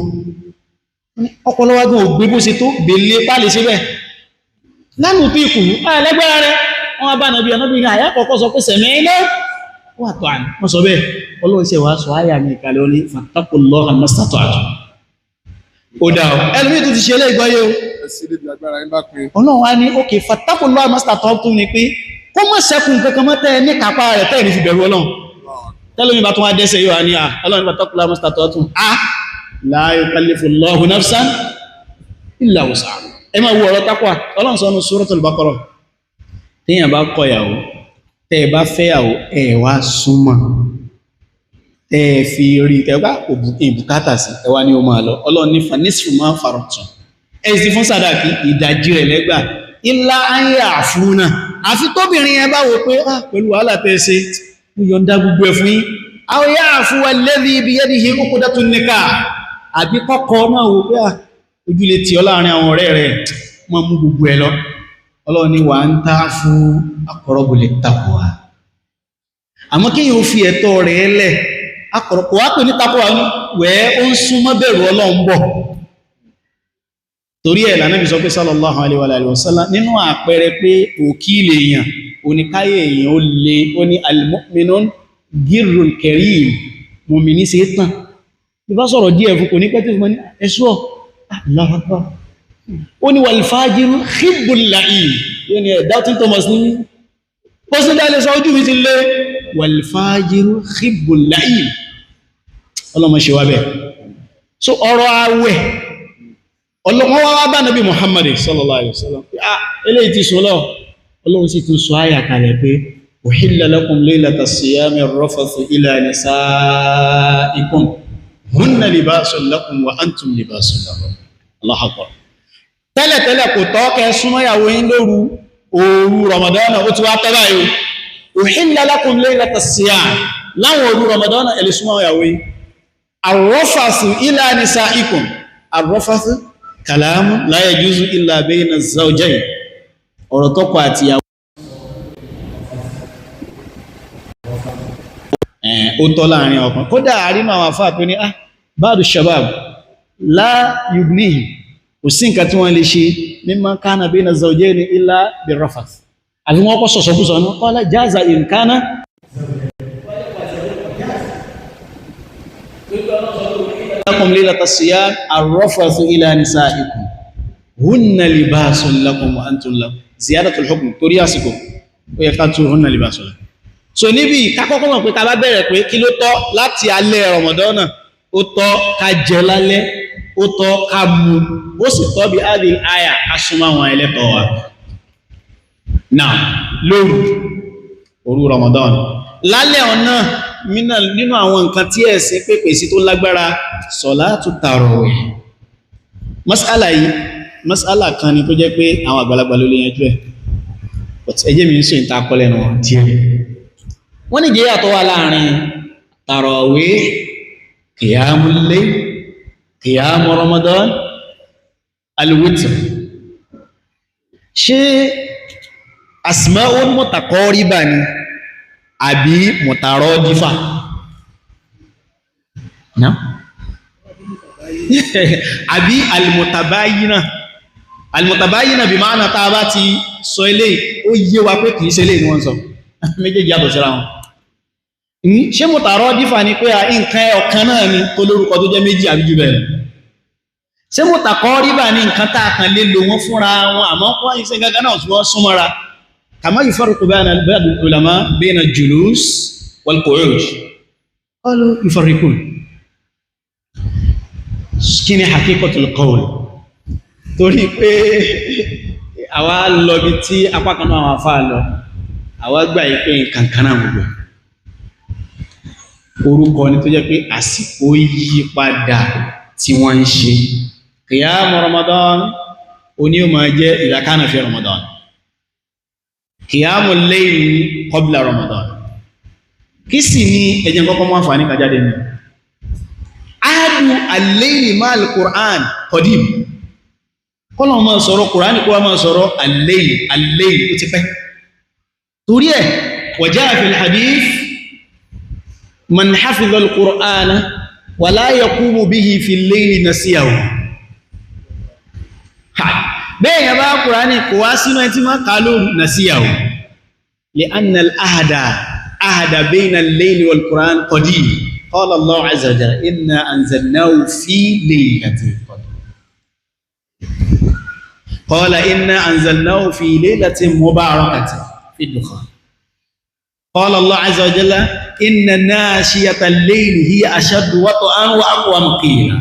ọpọlọwágún ògbé bó sí tó bèèlé pálẹ̀ sí bẹ́ẹ̀ lánàá tí ìkù ẹlẹ́gbẹ́ra rẹ̀ wọ́n bá nàbí ọ̀nàbí ní àyà kọ̀ọ̀kọ́ sọ pé sami'na wa ata'na wọ́n sọ bẹ́ẹ̀ Ọlọ́run sì wá sọ àyà mi ìkàlẹ̀ ó ní fattaqullaha mastata'tum ó dá ọ ẹlùmí tó ti ṣe ilé ìgbọ́yé o Ọlọ́run wá ní òkè fattaqullaha mastata'tum ní pé kó mọ́ sẹ́kùn kankan mọ́ tẹ́ ní kápá rẹ̀ tẹ́ ní fi bẹ̀rù Ọlọ́run tẹ́lómi bá tún wá dẹ́sẹ̀ yóò wá ní Ọlọ́run fattaqullaha mastata'tum la yukallifullahu nafsan illa wus'aha ẹ máa wo ọ̀rọ̀ tákwà Ọlọ́run sọ ní Suratul Baqarah téèyàn bá kọyàwó tẹ́ bá fẹ́yàwó ẹ wá súnmọ́ fi rí ẹgbá ìbùkátà sí ẹwà ní o máa lọ Ọlọ́run ní fanisru máa faratun ẹ̀sì fún sàdáàkì ìdajì rẹ̀ lẹ́gbà ilá ayé àfúnà àfi tóbìnrin ẹ bá wò pé pẹ̀lú wàhálà tẹ́ẹ̀ṣe mú yọ̀ǹda gbogbo ẹ̀ fún yín àwọn yá àfúwà lẹ́bí ibi yẹ́dì yìí uqdatun nikah àbí kọ́kọ́ náà wò pé ojúlé tí ọ láàrin àwọn ọ̀rẹ́ rẹ̀ mọ́ mú gbogbo ẹ lọ Ọlọ́run ní wa an ta'fu aqrabu lit-taqwa àmọ́ kí yóò fi ẹ̀tọ́ rẹ̀ lẹ̀ akọ̀rọ̀kọ̀ wá pè ní takọ́wà ní wẹ́ ó ń súnmọ́ bẹ̀rù Ọlọ́run bọ̀ torí ẹ̀ l'Ànábì sọ pé sallallahu alaihi wa sallam nínú àpẹẹrẹ pé òkí ilé èèyàn oníkáyé èèyàn ó lè ó ní al-mu'minun girrun karim mọ̀mìnì sí tàn bí bá sọ̀rọ̀ díẹ̀ fún kò ní pẹ́ tí fún ní ẹ̀ṣọ́ Allahu Akbar ó ní wal-fajiru hibbul la'im yóò ní doubting Thomas ní pọ́sílẹ̀ sọ ojú mi ti lé wal-fajiru hibbul la'im ọlọ́mọ ṣe wá bẹ́ẹ̀ so ọ̀rọ̀ àwẹ̀ ọlọ́wọ́ wá bá nàbí Muhammad sallallahu alaihi wasallam eléyìí ti sọ lọ Ọlọ́run sì tún sọ àyà kalẹ̀ pé uhilla lakum laylatas siyami ar-rafathu ila nisaikum hunna libasun lakum wa antum libasun lahum. Allahu akbar. Tẹ́lẹ̀tẹ́lẹ̀ kò tọ́ kẹ́ súnmọ́ ìyàwó yín lóru òru Ramadan ó ti wá tẹ́ báyìí. Uhilla lakum laylatas siyam láwọn òru Ramadan ẹ lè súnmọ́ ìyàwó yín. Ar-rafathu ila nisaikum. Ar-rafathu kalamu la yajuzu illa bayna az-zawjayn. Ọ̀rọ̀ tọ́kọ àti ìyàwó ó tọ́ láàrin ọkàn. Kódà àrínú àwọn àfáà tó ní ba'du shabab la yugnihi, kò sí nǹkan tí wọ́n lè ṣe mimma kana bayna az-zawjayni illa bir-rafath. Àfi wọ́n kọ́ sọ̀sọ̀kúsọ ní qala jaza in kana lakum laylatas siyam ar-rafathu ila nisaikum hunna libasun lakum wa antum lahum. Ziyadatul hukm torí àsìkò ó yẹ ká tú hunna libasun lakum. So níbi kákọ́kọ́ mọ̀ pé ká bá bẹ̀rẹ̀ pé kí ló tọ́ láti alẹ́ Ramadan, ó tọ́ ká jẹ lálẹ́, ó tọ́ ká mu, ó sì tọ́ bí adìl àyà asúnmọ́ àwọn ẹlẹ́tọ̀ wa. Now lóru òru Ramadan lálẹ́ ọ̀nà nínú àwọn nǹkan tí ẹ̀sìn pèpè sí tó lágbára sọ̀látù tàràwíh. Mas'ala yìí mas'ala kan ni tó jẹ́ pé àwọn àgbàlagbà ló lè yanjú ẹ̀, but ẹjẹ́ mi ń sọ ìta akọ́lẹ̀ náà díẹ̀. Wọ́n ní jẹ́ àtọ́ wà láàrin tàràwíh, qiyamul layl, qiyamu Ramadan, al-witr. Ṣé asma'un mutaqariba ni àbí mutaradifa? No? Àbí al-mutabayyina? Al-mutabayyina bí máa na ta bá ti sọ ilé ó yé wa pé kìí ṣe ilé ni wọ́n sọ. Méjèèjì yàtọ̀ síra wọn. Ṣé mutaradifa ni pé nǹkan ọ̀kan náà ni tó lórúkọ tó jẹ́ méjì àbí jù bẹ́ẹ̀? Ṣé mutaqariba ni nǹkan tá a kan lè lò wọ́n fúnra wọn àmọ́ wọ́n iṣẹ́ gangan náà tí wọ́n súnmọ́ra? Kama yufarriqu bayna ba'd al-ulama bayna al-julus wal-qu'ud. Qalu yufarriqun. Kí ni haqiqatul qawl? Torí pé àwa lọ bí tí apá kan náà àwọn afá lọ, àwa gbà yí pé nǹkan kan náà gbogbo. Orúkọ ni tó jẹ́ pé àsìkò yí padà tí wọ́n ń ṣe. Qiyam Ramadan oní ó máa jẹ́ idha kana fi Ramadan. Qiyamul layl qabla Ramadan. Kí sì ni ẹjẹ́ kọ́kọ́ mọ́ àǹfààní kàjáde ní? Ahadu al-layli ma'al Qur'an qadim. Kọ́lọ̀ máa sọ̀rọ̀ Qur'an kó wá máa sọ̀rọ̀ al-layl ó ti pẹ́. Torí ẹ̀ wa ja'a fil hadith man hafiza al-Qur'ana wa la yaqumu bihi fil layli nasiyahu. Bẹ́ẹ̀ yẹn bá Kùránì kò wá sínú ẹni tí máa kà lóru nasiyahu. Li'anna al-ahda bayna al-layli wal-Qur'an qadim. Qala Allahu 'azza wa jalla inna anzalnahu fi laylatil qadr. Qala inna anzalnahu fi laylatin mubarakatin fi ad-dukhan. Qala Allahu 'azza wa jalla inna nashiyatal layli hiya ashaddu wat'an wa aqwamu qila.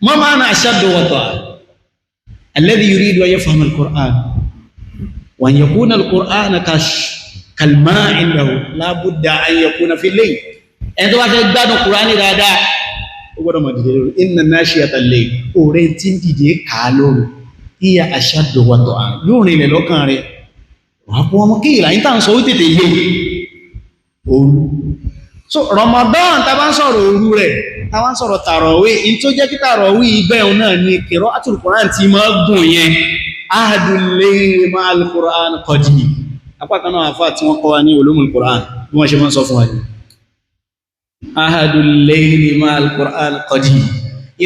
Ma ma'na ashaddu wat'an? الذي يريد أن يفهم القرآن وأن يكون القرآن كالماء عنده لا بد أن يكون في الليل. أنت واحد بعد القرآن هذا وقدر ما تقول إن ناشية الليل أورينتين تيجي كالون هي أشد وطئا لوني للوكاري وأقوى مكيلا أنت عن صوتي تيجي. So Ramadan tá bá ń sọ̀rọ̀ òru rẹ̀, tá bá ń sọ̀rọ̀ tàràwíh, in tó jẹ́ kí tàràwíh ibẹ̀ náà ni qira'atul Qur'an tí máa gùn yẹn. Ahadul layli ma'al Qur'an qadim. Apá kan náà àfáà tí wọ́n kọ́ wa ní ulumul Qur'an bí wọ́n ṣe máa ń sọ fún wa ní. Ahadul layli ma'al Qur'an qadim.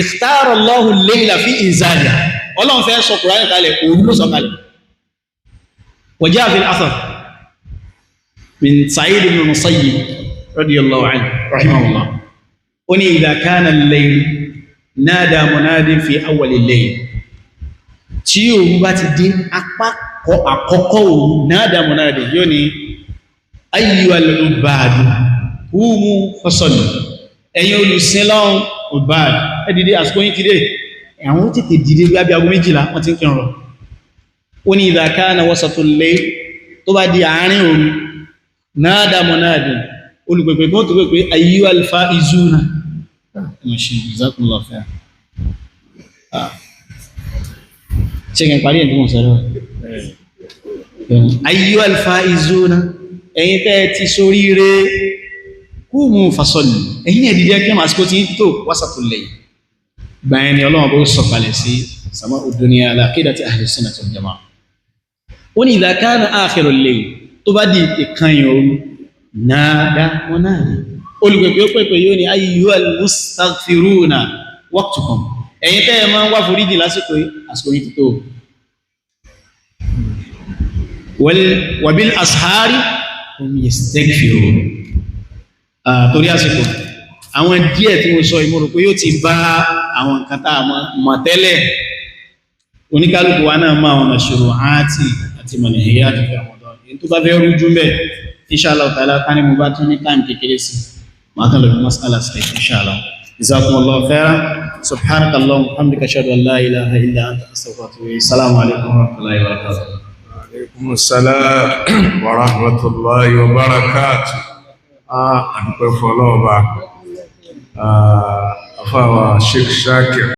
Ikhtara Allahu al-layla fi inzalihi. Ọlọ́run fẹ́ sọ Qur'an kalẹ̀, òru ló sọ kalẹ̀. Wa ja'a fil athar min Sa'id ibn Musayyib radiyallahu anhu rahimahullah. Ó ní idha kana al-layl nada munadin fi awwal al-layl. Tí òru bá ti dín apá àkọ́kọ́ òru nada munadin yóò ní ayyuhal ubadu qumu fasallu. Ẹ̀yin olùsìn lọ́hùn ubad ẹ dìde àsìkò yín ti dé. Àwọn tètè dìde bí aago 12 wọ́n ti ń kírun. Ó ní idha kana wasatul layl tó bá di àárín òru náàdà mọ̀náàdì olùpẹ̀pẹ̀ kan tó pẹ̀pẹ̀ ayyuhal faizuna mọ̀ṣí jazakumullahu khair ṣe kẹ́ parí ẹ̀dùn sọ́rọ̀ ayyuhal faizuna ẹ̀yin tẹ́ ti ṣoríire qumu fasallu ẹ̀yin ẹ̀dìdẹ́ kí ma síkò tí tó wasatul layl gbáyẹn ni Ọlọ́run bó sọ̀kalẹ̀ sí sama'ud dunya ala aqidati ahli sunnah wal jama'ah wọ́n ni idha kana akhirul layl tó bá di ìkanyìn ooru náàdá wọn náà rí olùpẹ̀pẹ̀ ó pẹ̀pẹ̀ yóò ní ayyuhal mustaghfiruna waqtukum ẹ̀yin tẹ́ ẹ máa ń wá foríjì lásìkò yìí tó wa bil ashari hum yastaghfirun torí àsìkò àwọn díẹ̀ tí mo sọ ìmọ̀rò pé yóò ti bá àwọn nǹkan tá a mọ̀ tẹ́lẹ̀ oníkálùkù wa náà máa wọn mashru'ati àti manhiyati fi Ramadan èyí tó bá fẹ́ rújú mẹ́ inshallah ta'ala ká ní mo bá tún ní táìmù kékeré sí máa kàn lọ́bí mas'ala sí inshallah jazakumullahu khairan subhanaka allahumma wa bihamdika ashhadu an la ilaha illa anta astaghfiruka wa atubu ilayk assalamu alaikum wa rahmatullahi wa barakatuh Wa alaikum assalam wa rahmatullahi wa barakatuh. Adúpẹ́ fún Ọlọ́run Ọba. Àfáà wa Sheikh Shakir